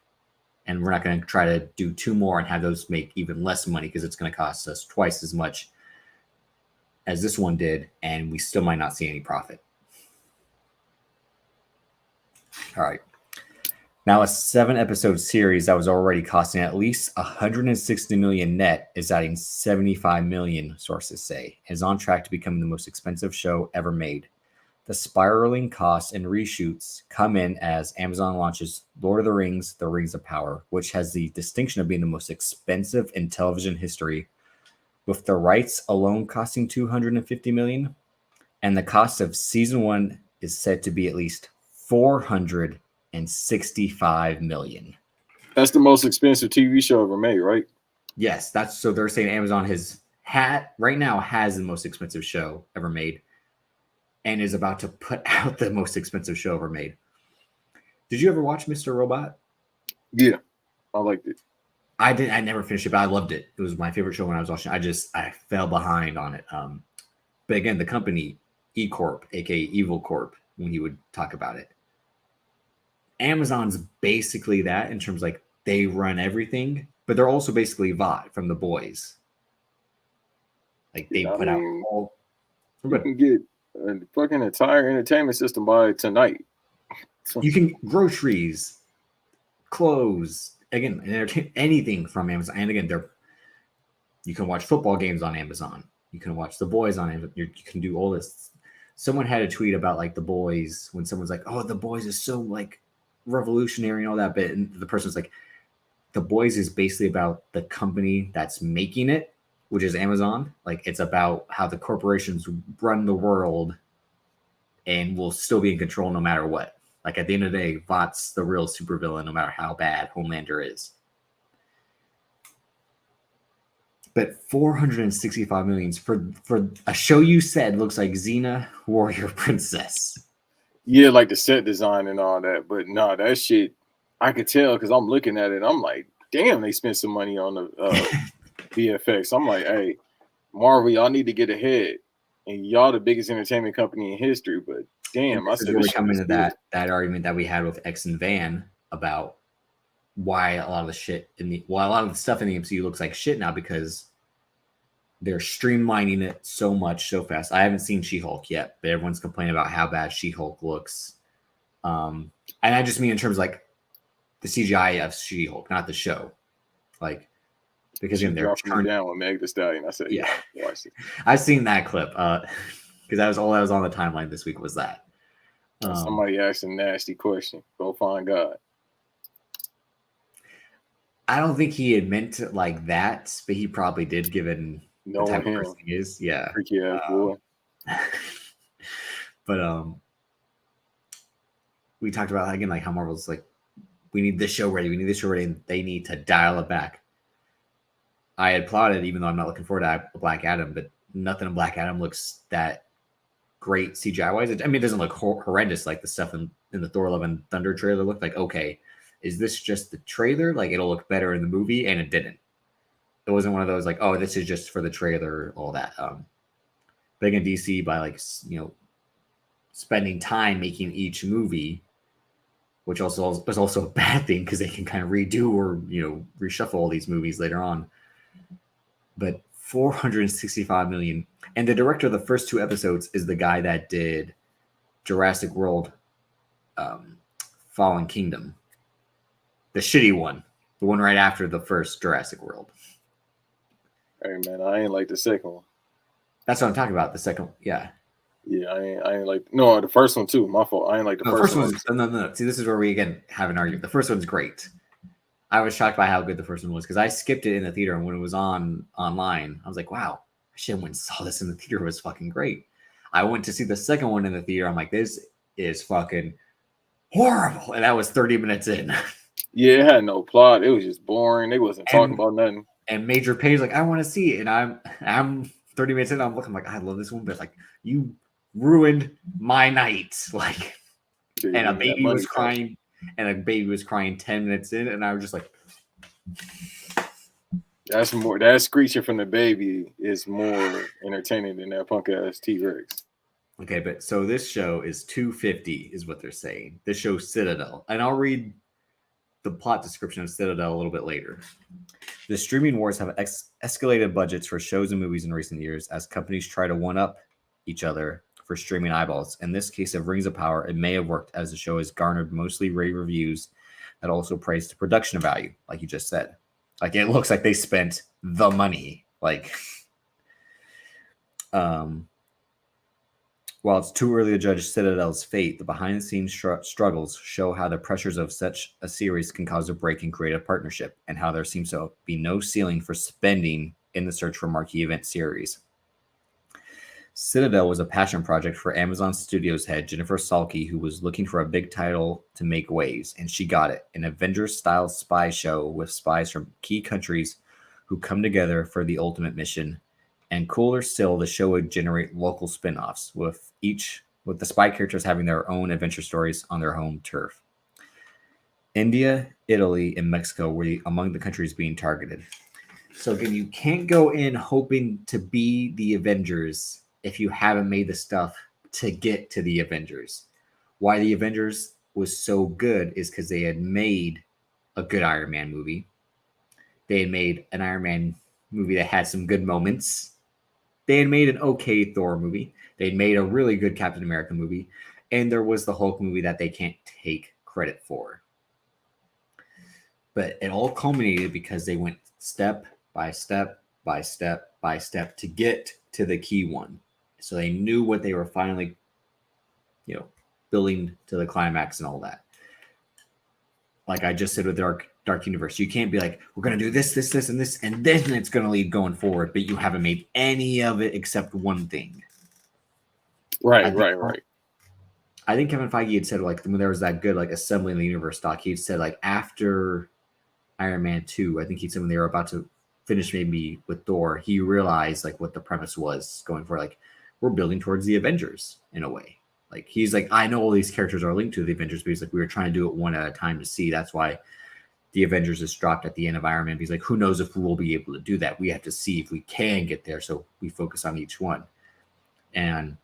And we're not going to try to do two more and have those make even less money because it's going to cost us twice as much as this one did, and we still might not see any profit. All right. Now, a 7-episode series that was already costing at least $160 million net is adding $75 million, sources say, and is on track to become the most expensive show ever made. The spiraling costs and reshoots come in as Amazon launches Lord of the Rings, The Rings of Power, which has the distinction of being the most expensive in television history, with the rights alone costing $250 million, and the cost of season 1 is said to be at least $465 million. That's the most expensive TV show ever made, right? Yes, that's so they're saying Amazon right now has the most expensive show ever made and is about to put out the most expensive show ever made. Did you ever watch Mr. Robot? Yeah, I liked it. I never finished it, but I loved it. It was my favorite show when I was watching. I fell behind on it. But again, the company E Corp, aka Evil Corp, when he would talk about it. Amazon's basically that in terms like they run everything, but they're also basically Vought from The Boys. Like they put out all. You can get a fucking entire entertainment system by tonight. You can groceries, clothes, again, anything from Amazon. And again, you can watch football games on Amazon. You can watch The Boys on Amazon. You can do all this. Someone had a tweet about like The Boys when someone's like, "Oh, The Boys is so like revolutionary and all that," but and the person's like, The Boys is basically about the company that's making it, which is Amazon. Like it's about how the corporations run the world and will still be in control no matter what. Like at the end of the day, Vought's the real supervillain no matter how bad Homelander is. But 465 million for a show you said looks like Xena Warrior Princess. Yeah, like the set design and all that. But no, that shit, I could tell because I'm looking at it. I'm like, damn, they spent some money on the VFX. I'm like, hey, Marvel, y'all need to get ahead. And y'all the biggest entertainment company in history. But damn, I said, we come into that argument that we had with X and Van about why a lot of the shit a lot of the stuff in the MCU looks like shit now because they're streamlining it so much so fast. I haven't seen She-Hulk yet, but everyone's complaining about how bad She-Hulk looks. And I just mean in terms of like the CGI of She-Hulk, not the show. Like because they're dropping down with Meg Thee Stallion. I said, yeah, watch it. I've seen that clip because that was all that was on the timeline this week was that. Somebody asked a nasty question. Go find God. I don't think he had meant it like that, but he probably did, given the type of person he is. Yeah. Freaky ass boy. But we talked about again like how Marvel's like, we need this show ready. We need this show ready, and they need to dial it back. I had plotted, even though I'm not looking forward to Black Adam, but nothing in Black Adam looks that great CGI wise. I mean, it doesn't look horrendous like the stuff in the Thor: Love and Thunder trailer looked like. Okay, is this just the trailer? Like it'll look better in the movie, and it didn't. It wasn't one of those like, oh, this is just for the trailer, all that. But again, DC by like spending time making each movie, which also is also a bad thing because they can kind of redo or reshuffle all these movies later on. But 465 million, and the director of the first two episodes is the guy that did Jurassic World, Fallen Kingdom, the shitty one, the one right after the first Jurassic World. Hey man, I ain't like the second one. That's what I'm talking about. The second, yeah. Yeah, I ain't like the first one too. My fault. I ain't like the first one. No. See, this is where we again have an argument. The first one's great. I was shocked by how good the first one was because I skipped it in the theater, and when it was online, I was like, wow, I should have went and saw this in the theater. It was fucking great. I went to see the second one in the theater. I'm like, this is fucking horrible. And that was 30 minutes in. Yeah, it had no plot. It was just boring. They wasn't talking about nothing. And Major Payne's like, I want to see it. And I'm 30 minutes in, I'm looking like, I love this one, but like, you ruined my night. Like, dude, and a baby was crying. And a baby was crying 10 minutes in, and I was just like, that's more. That screeching from the baby is more entertaining than that punk ass T-Rex. Okay, but so this show is 250, is what they're saying. This show's Citadel, and I'll read the plot description of Citadel a little bit later. The streaming wars have escalated budgets for shows and movies in recent years as companies try to one-up each other for streaming eyeballs. In this case of Rings of Power, it may have worked as the show has garnered mostly rave reviews that also praise the production value, like you just said. Like it looks like they spent the money. Like, while it's too early to judge Citadel's fate, the behind-the-scenes struggles show how the pressures of such a series can cause a break in creative partnership, and how there seems to be no ceiling for spending in the search for marquee event series. Citadel was a passion project for Amazon Studios head Jennifer Salke, who was looking for a big title to make waves, and she got it. An Avengers-style spy show with spies from key countries who come together for the ultimate mission. And cooler still, the show would generate local spin-offs, with the spy characters having their own adventure stories on their home turf. India, Italy, and Mexico were among the countries being targeted. So again, you can't go in hoping to be the Avengers if you haven't made the stuff to get to the Avengers. Why the Avengers was so good is because they had made a good Iron Man movie. They had made an Iron Man movie that had some good moments. They had made an okay Thor movie. They'd made a really good Captain America movie. And there was the Hulk movie that they can't take credit for. But it all culminated because they went step by step by step by step to get to the key one. So they knew what they were finally, building to the climax and all that. Like I just said with Dark Universe, you can't be like, we're going to do this, this, this, and this, and then it's going to lead going forward, but you haven't made any of it except one thing. Right. I think Kevin Feige had said, like, when there was that good, like, Assembling the Universe doc, he had said, like, after Iron Man 2, I think he said when they were about to finish maybe with Thor, he realized, like, what the premise was going for. Like, we're building towards the Avengers in a way. Like, he's like, I know all these characters are linked to the Avengers, but he's like, we were trying to do it one at a time to see. That's why the Avengers is dropped at the end of Iron Man. He's like, who knows if we'll be able to do that? We have to see if we can get there. So we focus on each one. And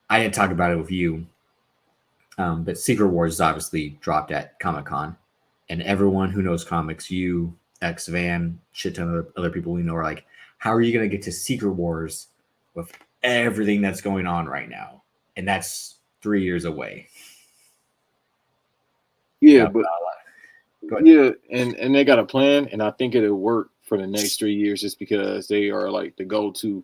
I didn't talk about it with you, but Secret Wars is obviously dropped at Comic-Con. And everyone who knows comics, you, X Van, shit ton of other people we know are like, how are you going to get to Secret Wars with everything that's going on right now? And that's 3 years away. Yeah, but yeah, and they got a plan, and I think it'll work for the next 3 years just because they are like the go-to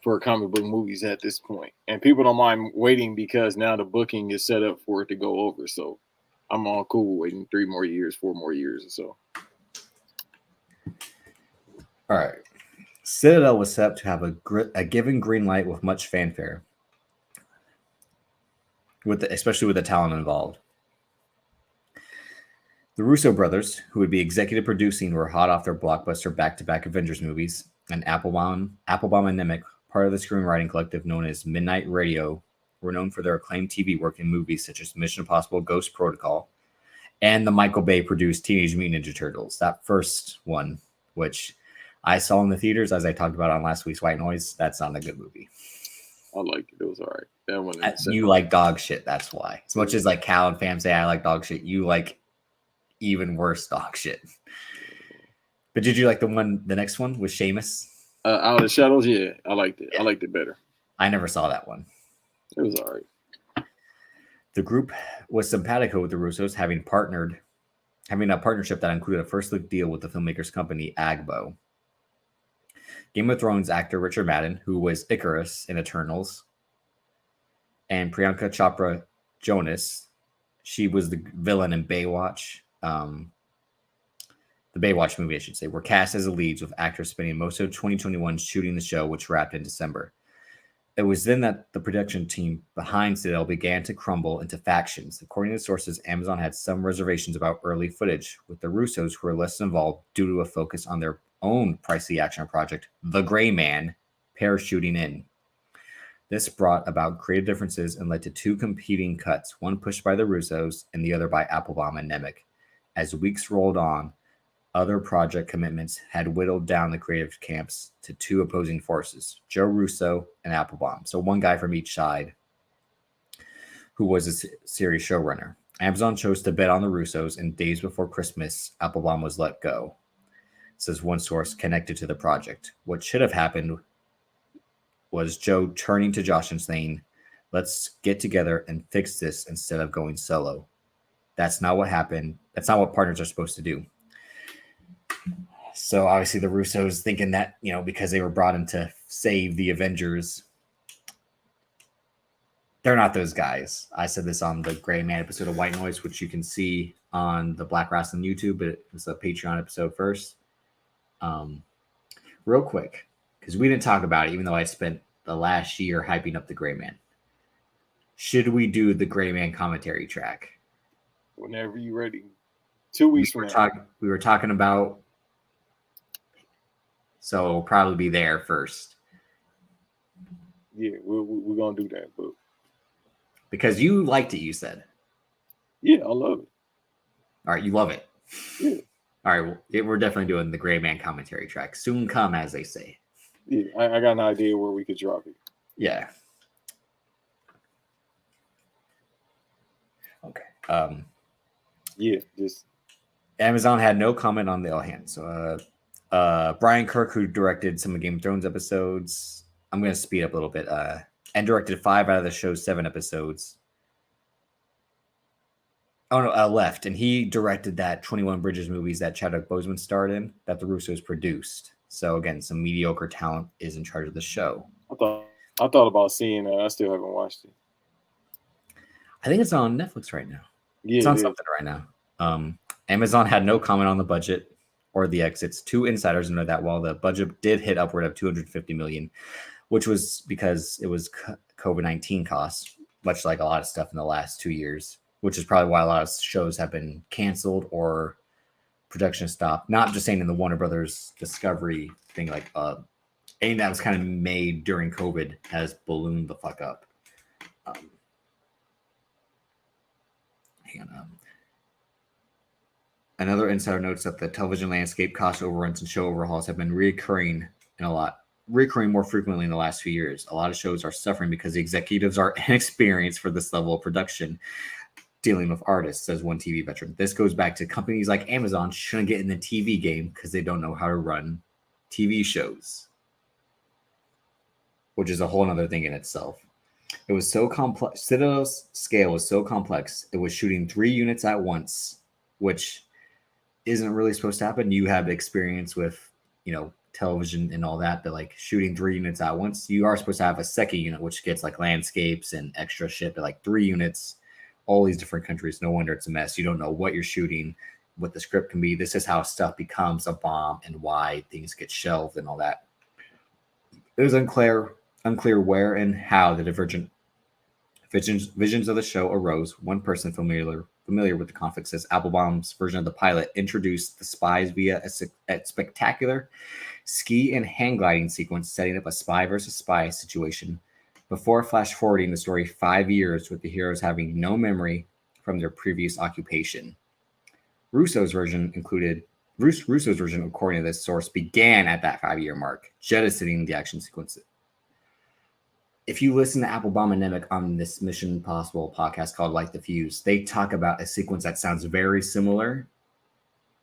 for comic book movies at this point. And people don't mind waiting because now the booking is set up for it to go over. So I'm all cool waiting 3 more years, 4 more years or so. All right. Citadel was set up to have a given green light with much fanfare, especially with the talent involved. The Russo Brothers, who would be executive producing, were hot off their blockbuster back-to-back Avengers movies, and Applebaum and Nemec, part of the screenwriting collective known as Midnight Radio, were known for their acclaimed TV work in movies such as Mission Impossible: Ghost Protocol and the Michael Bay-produced Teenage Mutant Ninja Turtles. That first one, which I saw in the theaters, as I talked about on last week's White Noise, that's not a good movie. I liked it. It was all right. That one. You like dog shit, that's why. As much as like Cal and Fam say I like dog shit, you like even worse dog shit. But did you like the next one with Seamus? Out of the Shadows? Yeah, I liked it. Yeah. I liked it better. I never saw that one. It was all right. The group was simpatico with the Russos, having a partnership that included a first-look deal with the filmmakers' company Agbo. Game of Thrones actor Richard Madden, who was Icarus in Eternals, and Priyanka Chopra Jonas, she was the villain in Baywatch. The Baywatch movie, I should say, were cast as the leads, with actors spending most of 2021 shooting the show, which wrapped in December. It was then that the production team behind Citadel began to crumble into factions. According to sources, Amazon had some reservations about early footage, with the Russos, who were less involved due to a focus on their own pricey action project, The Gray Man, parachuting in. This brought about creative differences and led to 2 competing cuts, one pushed by the Russos and the other by Applebaum and Nemec. As weeks rolled on, other project commitments had whittled down the creative camps to 2 opposing forces, Joe Russo and Applebaum. So one guy from each side who was a series showrunner. Amazon chose to bet on the Russos, and days before Christmas, Applebaum was let go, says one source connected to the project. What should have happened was Joe turning to Josh and saying, let's get together and fix this instead of going solo. That's not what happened. That's not what partners are supposed to do. So obviously the Russos thinking that, because they were brought in to save the Avengers, they're not those guys. I said this on the Gray Man episode of White Noise, which you can see on the Black Wrestling YouTube, but it was a Patreon episode first. Real quick, because we didn't talk about it, even though I spent the last year hyping up the Gray Man. Should we do the Gray Man commentary track? Whenever you're ready. 2 weeks from now. We were talking about, so we'll probably be there first. Yeah, we're going to do that. But because you liked it, you said. Yeah, I love it. All right, you love it. Yeah. All right, well, we're definitely doing the Gray Man commentary track. Soon come, as they say. Yeah, I got an idea where we could drop it. Yeah. Okay. Yeah, just Amazon had no comment on the All Hands. So Brian Kirk, who directed some of Game of Thrones episodes, I'm going to speed up a little bit, and directed 5 out of the show's 7 episodes. Oh, no, left. And he directed that 21 Bridges movies that Chadwick Boseman starred in that the Russos produced. So, again, some mediocre talent is in charge of the show. I thought about seeing that. I still haven't watched it. I think it's on Netflix right now. Yeah, it's on something right now. Amazon had no comment on the budget or the exits. 2 insiders know that while the budget did hit upward of $250 million, which was because it was COVID-19 costs, much like a lot of stuff in the last 2 years, which is probably why a lot of shows have been canceled or production stopped. Not just saying in the Warner Brothers Discovery thing, like anything that was kind of made during COVID has ballooned the fuck up. Hang on. Another insider notes that the television landscape cost overruns and show overhauls have been recurring more frequently in the last few years. A lot of shows are suffering because the executives are inexperienced for this level of production dealing with artists, says one TV veteran. This goes back to companies like Amazon shouldn't get in the TV game because they don't know how to run TV shows, which is a whole other thing in itself. It was so complex. Citadel's scale was so complex. It was shooting 3 units at once, which isn't really supposed to happen. You have experience with, television and all that, but like shooting 3 units at once, you are supposed to have a second unit, which gets like landscapes and extra shit, but like 3 units, all these different countries. No wonder it's a mess. You don't know what you're shooting, what the script can be. This is how stuff becomes a bomb and why things get shelved and all that. It was unclear where and how the divergent visions of the show arose. One person familiar with the conflict says Applebaum's version of the pilot introduced the spies via a spectacular ski and hang gliding sequence, setting up a spy versus spy situation before flash forwarding the story 5 years with the heroes having no memory from their previous occupation. Russo's version, according to this source, began at that 5-year mark, jettisoning the action sequences. If you listen to Applebaum and Nemec on this Mission Impossible podcast called Light the Fuse, they talk about a sequence that sounds very similar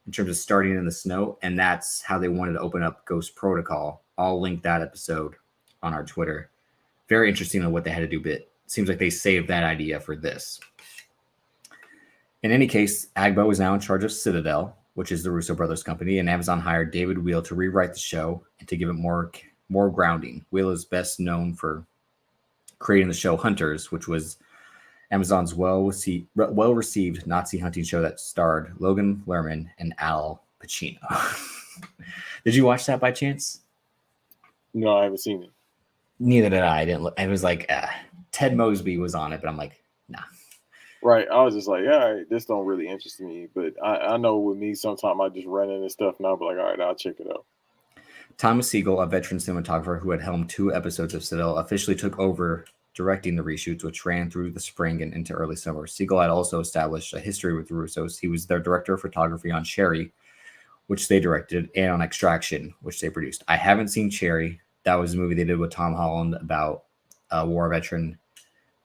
in terms of starting in the snow, and that's how they wanted to open up Ghost Protocol. I'll link that episode on our Twitter. Very interesting on what they had to do, but it seems like they saved that idea for this. In any case, Agbo is now in charge of Citadel, which is the Russo Brothers company, and Amazon hired David Wheel to rewrite the show and to give it more grounding. Wheel is best known for creating the show Hunters, which was Amazon's well-received Nazi hunting show that starred Logan Lerman and Al Pacino. Did you watch that by chance? No, I haven't seen it. Neither did I. Didn't look. It was like Ted Mosby was on it, but I'm like, nah. Right. I was just like, all right, this don't really interest me. But I know with me, sometimes I just run into stuff and I'll be like, all right, I'll check it out. Thomas Siegel, a veteran cinematographer who had helmed 2 episodes of Citadel, officially took over directing the reshoots, which ran through the spring and into early summer. Siegel had also established a history with the Russos. He was their director of photography on Cherry, which they directed, and on Extraction, which they produced. I haven't seen Cherry. That was a movie they did with Tom Holland about a war veteran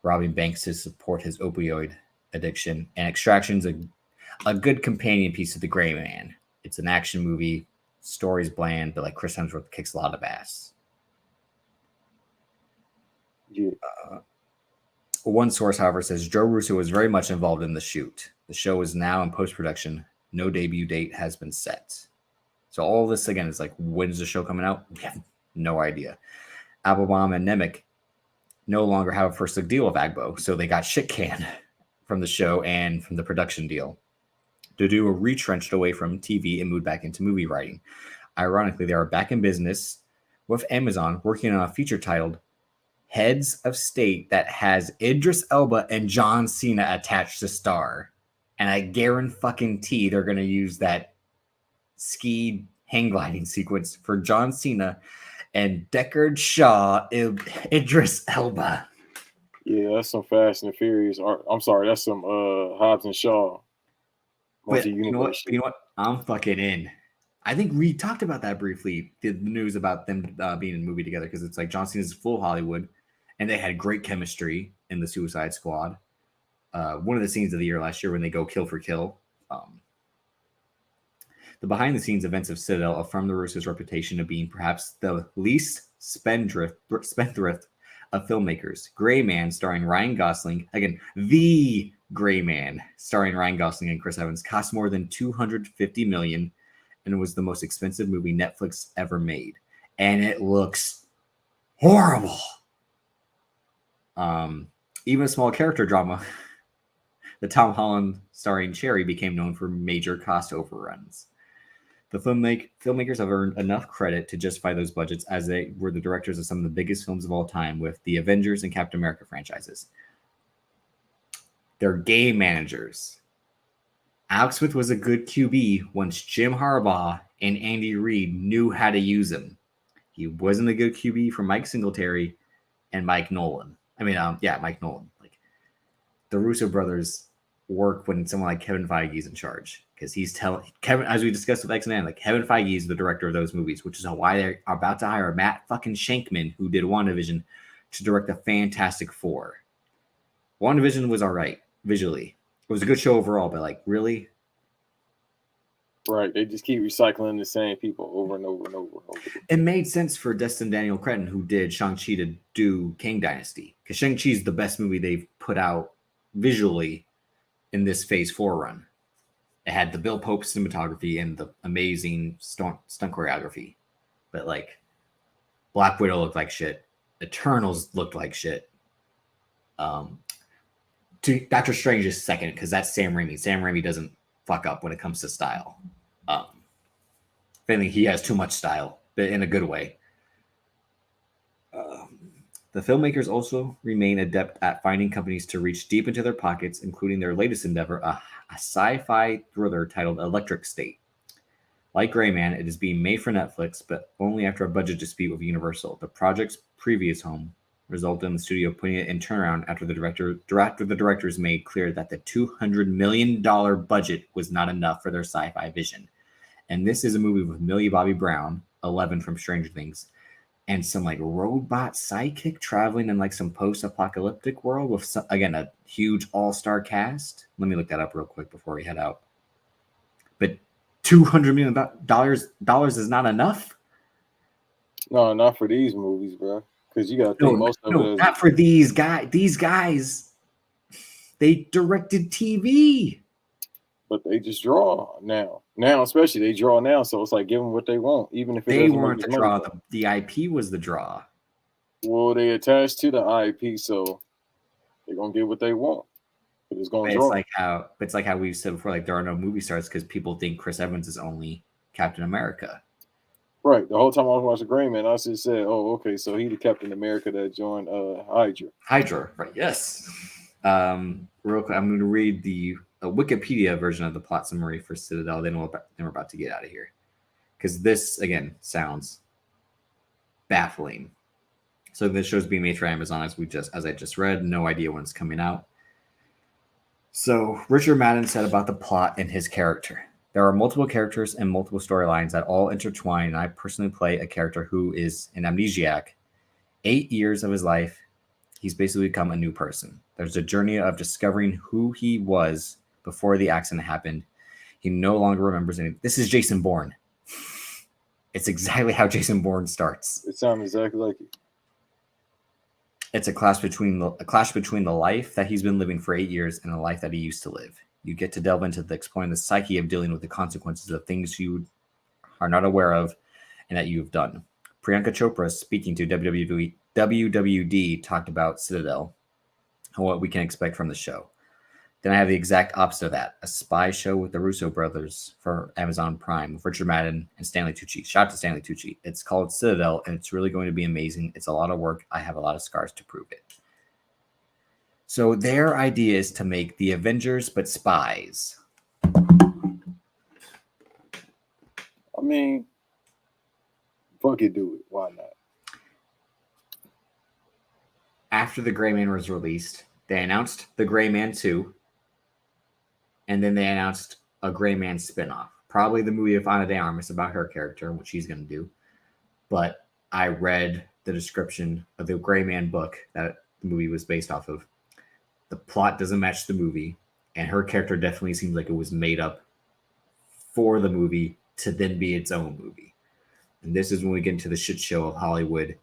robbing banks to support his opioid addiction. And Extraction's a good companion piece to The Gray Man. It's an action movie. Story's bland, but like Chris Hemsworth kicks a lot of ass. Yeah. One source, however, says Joe Russo was very much involved in the shoot. The show is now in post-production. No debut date has been set. So all this, again, is like, when's the show coming out? We have no idea. Applebaum and Nemec no longer have a first look deal with Agbo, so they got shit canned from the show and from the production deal. Dudu retrenched away from TV and moved back into movie writing. Ironically, they are back in business with Amazon working on a feature titled Heads of State that has Idris Elba and John Cena attached to star. And I guarantee they're going to use that ski hang gliding sequence for John Cena and Deckard Shaw, Idris Elba. Yeah, that's some Fast and Furious. I'm sorry, that's some Hobbs and Shaw. But you know what? I'm fucking in. I think we talked about that briefly. The news about them being in a movie together, because it's like John Cena's full Hollywood, and they had great chemistry in the Suicide Squad. One of the scenes of the year last year when they go kill for kill. The behind-the-scenes events of Citadel affirm the Russo's reputation of being perhaps the least spendthrift of filmmakers. Gray Man, starring Ryan Gosling, again, the Gray Man, starring Ryan Gosling and Chris Evans, cost more than $250 million and was the most expensive movie Netflix ever made. And it looks horrible. Even a small character drama, the Tom Holland starring Cherry, became known for major cost overruns. The filmmakers have earned enough credit to justify those budgets, as they were the directors of some of the biggest films of all time, with the Avengers and Captain America franchises. They're game managers. Alex Smith was a good QB once Jim Harbaugh and Andy Reid knew how to use him. He wasn't a good QB for Mike Singletary and Mike Nolan. Mike Nolan. Like, the Russo brothers work when someone like Kevin Feige is in charge, because he's telling Kevin, as we discussed with X-Men, like Kevin Feige is the director of those movies, which is why they're about to hire Matt fucking Shankman, who did WandaVision, to direct the Fantastic Four. WandaVision was all right visually. It was a good show overall, but like, really? Right. They just keep recycling the same people over and over and over and over. It made sense for Destin Daniel Cretton, who did Shang-Chi, to do Kang Dynasty, because Shang-Chi is the best movie they've put out visually in this Phase 4 run. It had the Bill Pope cinematography and the amazing stunt choreography. But like, Black Widow looked like shit. Eternals looked like shit. Doctor Strange is second, because that's Sam Raimi. Sam Raimi doesn't fuck up when it comes to style. If anything, he has too much style, but in a good way. The filmmakers also remain adept at finding companies to reach deep into their pockets, including their latest endeavor, a sci-fi thriller titled Electric State. Like Gray Man, it is being made for Netflix, but only after a budget dispute with Universal. The project's previous home resulted in the studio putting it in turnaround after the directors made clear that the $200 million budget was not enough for their sci-fi vision. And this is a movie with Millie Bobby Brown, 11 from Stranger Things, and some like robot sidekick traveling in like some post-apocalyptic world with some, again, a huge all-star cast. Let me look that up real quick before we head out. But $200 million is not enough? No, not for these movies, bro. Because you got to think most of it. Not for these guys. These guys, they directed TV. But they just draw now. Now, especially, they draw now. So it's like, give them what they want, even if they weren't the draw. The IP was the draw. Well, they attached to the IP, so they're gonna get what they want. But it's gonna draw. It's like how we've said before. Like, there are no movie stars because people think Chris Evans is only Captain America. Right. The whole time I was watching Gray Man, I just said, "Oh, okay, so he the Captain America that joined Hydra." Hydra, right? Yes. Real quick, I'm going to read the Wikipedia version of the plot summary for Citadel. Then we're about to get out of here, because this again sounds baffling. So this show's being made for Amazon, as I just read. No idea when it's coming out. So Richard Madden said about the plot and his character: there are multiple characters and multiple storylines that all intertwine, and I personally play a character who is an amnesiac. 8 years of his life, he's basically become a new person. There's a journey of discovering who he was before the accident happened. He no longer remembers anything. This is Jason Bourne. It's exactly how Jason Bourne starts. It sounds exactly like it. It's a clash between the life that he's been living for 8 years and the life that he used to live. You get to delve into exploring the psyche of dealing with the consequences of things you are not aware of and that you've done. Priyanka Chopra, speaking to WWD, talked about Citadel and what we can expect from the show. Then I have the exact opposite of that, a spy show with the Russo Brothers for Amazon Prime with Richard Madden and Stanley Tucci. Shout out to Stanley Tucci. It's called Citadel, and it's really going to be amazing. It's a lot of work. I have a lot of scars to prove it. So their idea is to make the Avengers, but spies. I mean, fuck it, do it. Why not? After The Gray Man was released, they announced The Gray Man 2, and then they announced a Gray Man spinoff. Probably the movie of Ana de Armas about her character and what she's going to do. But I read the description of the Gray Man book that the movie was based off of. The plot doesn't match the movie, and her character definitely seems like it was made up for the movie to then be its own movie. And this is when we get into the shit show of Hollywood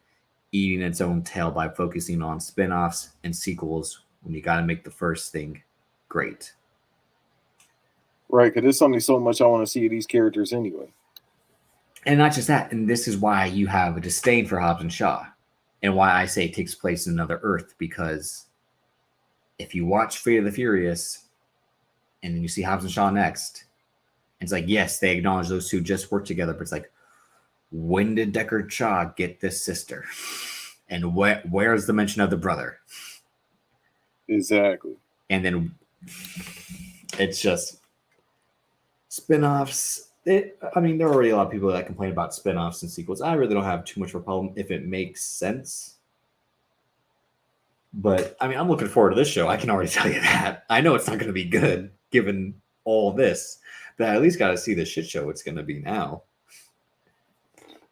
eating its own tail by focusing on spin-offs and sequels when you got to make the first thing great. Right, because there's only so much I want to see of these characters anyway. And not just that, and this is why you have a disdain for Hobbs and Shaw, and why I say it takes place in another Earth, because if you watch Fate of the Furious and then you see Hobbs and Shaw next, it's like, yes, they acknowledge those two just work together, but it's like, when did Deckard Shaw get this sister? And where's the mention of the brother? Exactly. And then it's just spin-offs. I mean, there are already a lot of people that complain about spin-offs and sequels. I really don't have too much of a problem if it makes sense. But, I mean, I'm looking forward to this show. I can already tell you that. I know it's not going to be good, given all this. But I at least got to see the shit show it's going to be now.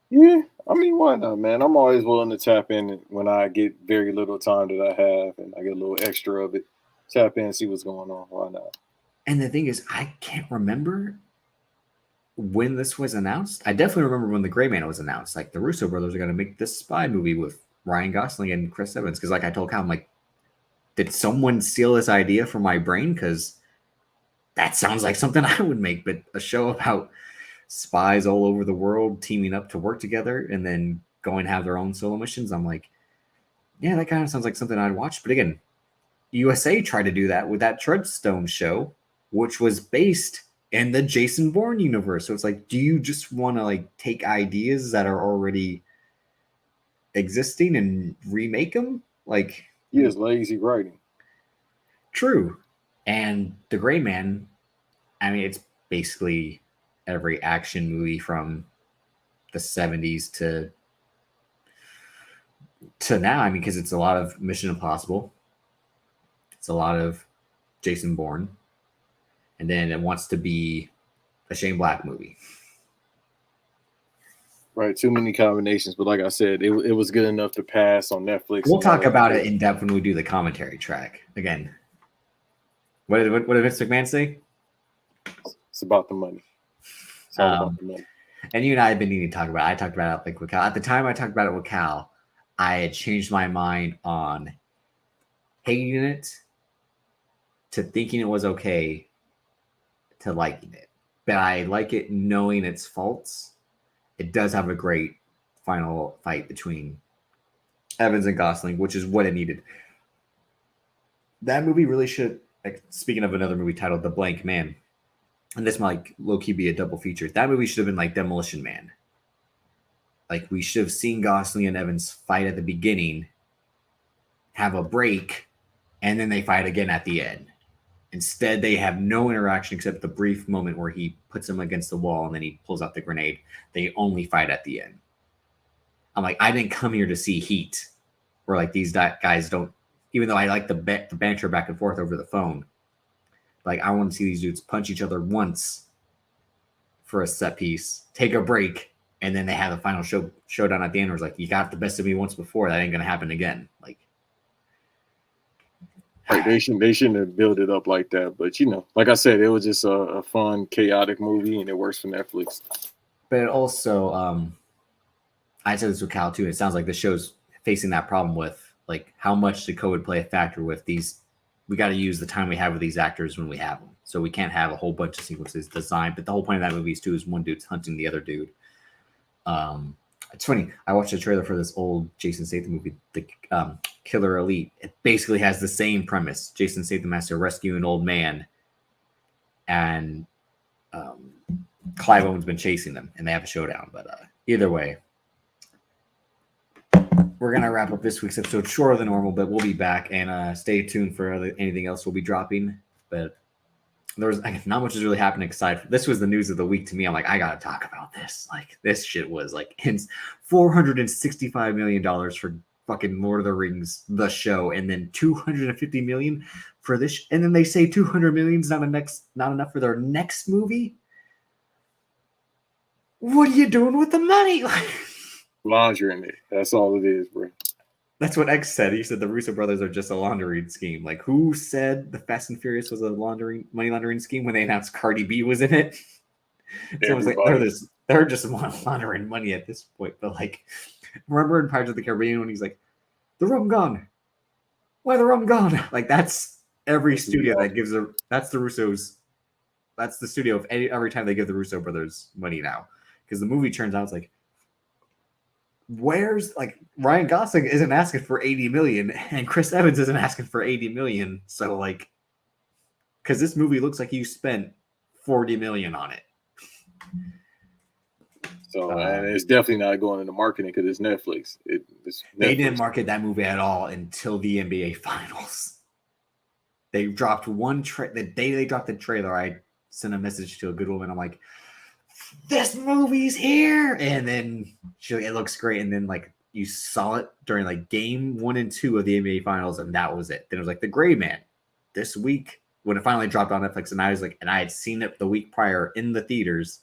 Yeah, I mean, why not, man? I'm always willing to tap in when I get very little time that I have and I get a little extra of it. Tap in and see what's going on. Why not? And the thing is, I can't remember when this was announced. I definitely remember when The Gray Man was announced. Like, the Russo brothers are going to make this spy movie with Ryan Gosling and Chris Evans. Because, like I told Kyle, I'm like, did someone steal this idea from my brain? Because that sounds like something I would make. But a show about spies all over the world teaming up to work together and then go and have their own solo missions. I'm like, yeah, that kind of sounds like something I'd watch. But again, USA tried to do that with that Treadstone show, which was based in the Jason Bourne universe. So it's like, do you just want to like take ideas that are already existing and remake them? Like, He is lazy writing. True. And The Gray Man, I mean, it's basically every action movie from the 70s to now. I mean, because it's a lot of Mission Impossible. It's a lot of Jason Bourne. And then it wants to be a Shane Black movie. Right, too many combinations. But like I said, it was good enough to pass on Netflix. We'll talk about it in depth when we do the commentary track. Again, what did Vince McMahon say? It's about the money. It's all about the money. And you and I have been needing to talk about it. I talked about it like with Cal. At the time I talked about it with Cal, I had changed my mind on hating it to thinking it was okay to liking it. But I like it knowing its faults. It does have a great final fight between Evans and Gosling, which is what it needed. That movie really should, like, speaking of another movie titled The Blank Man, and this might like low-key be a double feature. That movie should have been like Demolition Man. Like, we should have seen Gosling and Evans fight at the beginning, have a break, and then they fight again at the end. Instead, they have no interaction except the brief moment where he puts him against the wall and then he pulls out the grenade. They only fight at the end. I'm like, I didn't come here to see heat, where like these guys don't, even though I like the banter back and forth over the phone. Like, I want to see these dudes punch each other once for a set piece, take a break, and then they have a final showdown at the end where it's like, you got the best of me once before. That ain't going to happen again. Like, they shouldn't have built it up like that. But, you know, like I said, it was just a fun, chaotic movie, and it works for Netflix. But it also, I said this with Cal too. It sounds like the show's facing that problem with, like, how much did COVID play a factor with these? We got to use the time we have with these actors when we have them. So we can't have a whole bunch of sequences designed. But the whole point of that movie is, too, is one dude's hunting the other dude. It's funny. I watched a trailer for this old Jason Statham movie, the Killer Elite. It basically has the same premise. Jason Statham has to rescue an old man, and Clive Owen's been chasing them, and they have a showdown. But either way, we're going to wrap up this week's episode shorter than normal, but we'll be back, and stay tuned for anything else we'll be dropping. But there was not much is really happening aside. This was the news of the week to me. I'm like, I got to talk about this. Like, this shit was like $465 million for fucking Lord of the Rings, the show, and then $250 million for this. And then they say $200 million is not enough for their next movie. What are you doing with the money? Laundering it. That's all it is, bro. That's what X said. He said the Russo brothers are just a laundering scheme. Like, who said the Fast and Furious was a money laundering scheme when they announced Cardi B was in it? So I was like, they're just laundering money at this point. But like, remember in Pirates of the Caribbean when he's like, the rum gone? Why the rum gone? Like, that's every studio that gives that's the Russos. That's the studio of every time they give the Russo brothers money now. Because the movie turns out it's like, where's like Ryan Gosling isn't asking for 80 million and Chris Evans isn't asking for 80 million. So like, because this movie looks like you spent 40 million on it. So and it's definitely not going into marketing because it's Netflix. They didn't market that movie at all until the NBA Finals. They dropped the day they dropped the trailer. I sent a message to a good woman. I'm like, this movie's here, and then it looks great. And then like you saw it during like game 1 and 2 of the NBA Finals, and that was it. Then it was like The Gray Man this week when it finally dropped on Netflix, and I had seen it the week prior in the theaters,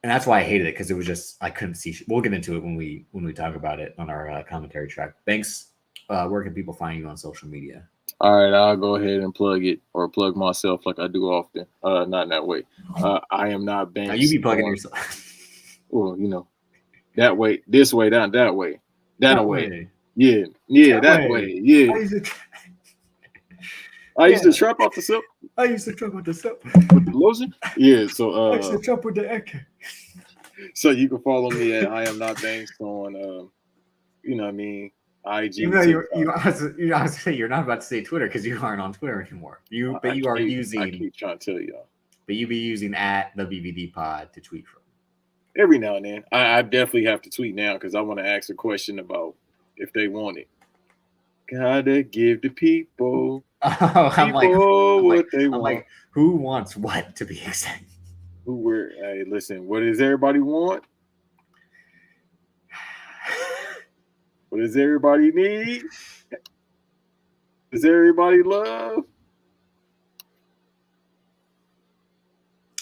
and that's why I hated it because it was just I couldn't see. We'll get into it when we talk about it on our commentary track. Banks, where can people find you on social media? All right, I'll go ahead and plug it or plug myself like I do often. Not in that way. I am not Banks. Now you be plugging yourself. Well, you know, that way, this way, that way, that way. Yeah, that way. Yeah. I used to trap off the soap. With the lotion. Yeah, so I used to trap with the echo. So you can follow me at iamnotbanks on you know what I mean, IG. Even though I was saying you're not about to say Twitter because you aren't on Twitter anymore. I keep trying to tell y'all. But you be using at the BVD pod to tweet from. Every now and then. I definitely have to tweet now because I want to ask a question about if they want it. Gotta give the people. I'm like, who wants what to be exact? Hey, listen, what does everybody want? What does everybody need? Does everybody love?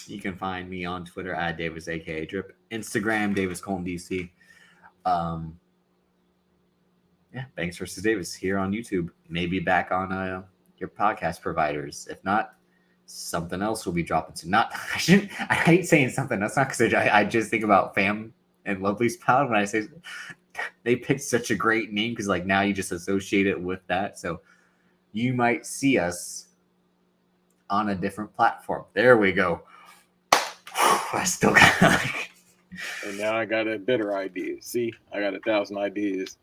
You can find me on Twitter at Davis, aka Drip. Instagram, daviscoltondc. Banks versus Davis here on YouTube. Maybe back on your podcast providers. If not, something else will be dropping soon. I hate saying something. That's not because I just think about Fam and Lovely's Pod when I say they picked such a great name because like now you just associate it with that. So you might see us on a different platform. There we go. I still got and now I got a better idea. See, I got 1,000 ideas.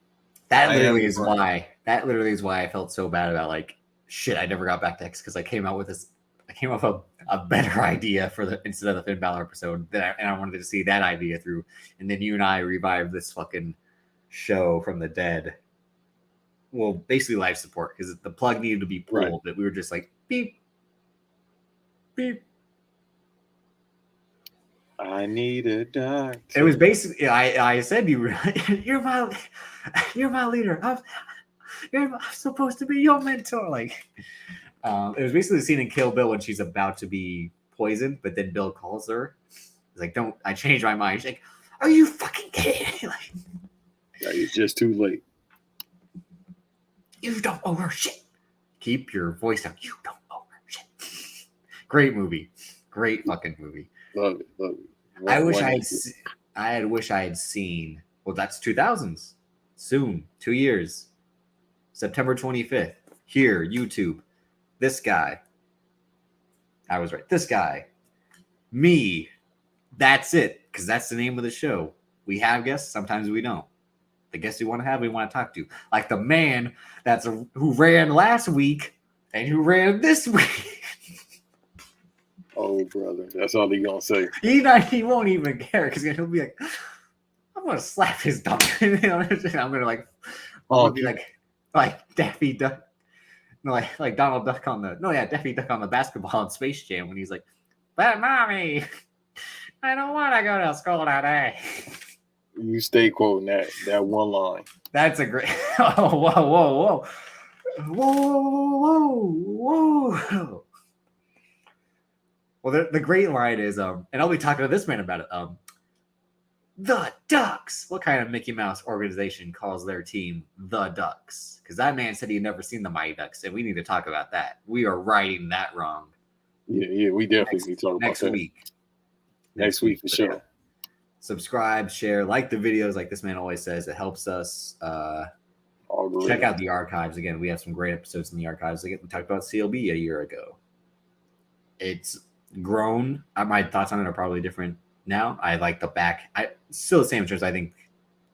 That literally is why I felt so bad about like shit. I never got back to X because I came up with a better idea instead of the Finn Balor episode and I wanted to see that idea through. And then you and I revived this fucking show from the dead. Well, basically life support because the plug needed to be pulled, right. But we were just like beep, beep. I need a doctor. It was basically I said you're my leader. I'm supposed to be your mentor. Like it was basically the scene in Kill Bill when she's about to be poisoned, but then Bill calls her. He's like, "Don't!" I changed my mind. She's like, "Are you fucking kidding me?" Like, it's just too late. You don't owe her shit. Keep your voice down. You don't owe her shit. Great movie. Great fucking movie. Love it. I wish I had seen. Well, that's 2000s. Soon, 2 years. September 25th. Here, YouTube. This guy. I was right. This guy. Me. That's it. Because that's the name of the show. We have guests. Sometimes we don't. the guest we want to have, we want to talk to. Like the man who ran last week and who ran this week. Oh, brother, that's all he gonna say. He won't even care because he'll be like, I'm gonna slap his dog. I'm gonna be like Daffy Duck. No, like Donald Duck Daffy Duck on the basketball in Space Jam when he's like, but mommy, I don't want to go to school today. You stay quoting that one line. That's a great. Oh, whoa. Well, the great line is, and I'll be talking to this man about it. The Ducks. What kind of Mickey Mouse organization calls their team the Ducks? Because that man said he'd never seen the Mighty Ducks, and we need to talk about that. We are righting that wrong. Yeah, we definitely need to talk about that next week for sure. Subscribe, share, like the videos, like this man always says. It helps us. Check out the archives. Again, we have some great episodes in the archives. Again, we talked about CLB a year ago. It's grown. My thoughts on it are probably different now. I like the back. Still the same in terms. I think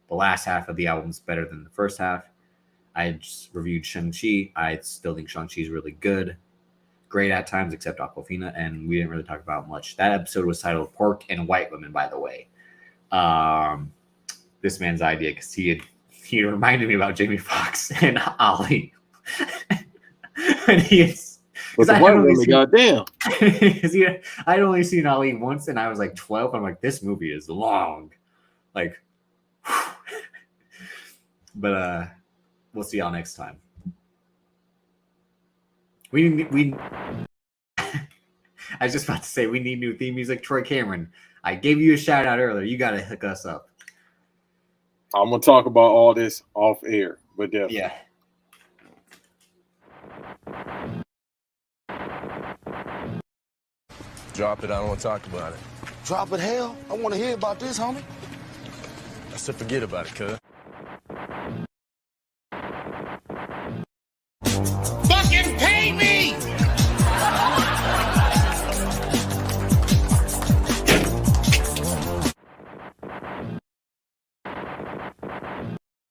the last half of the album is better than the first half. I just reviewed Shang-Chi. I still think Shang-Chi is really good. Great at times, except Aquafina, and we didn't really talk about much. That episode was titled Pork and White Women, by the way. This man's idea, because he reminded me about Jamie Foxx and Ali. And but the white women, goddamn. I'd only seen Ali once, and I was like 12. I'm like, this movie is long. Like, but we'll see y'all next time. I was just about to say we need new theme music. Troy Cameron, I gave you a shout out earlier. You got to hook us up. I'm gonna talk about all this off air, but definitely. Yeah. Drop it. I don't want to talk about it. Drop it, hell. I want to hear about this, homie. I said forget about it, cuz.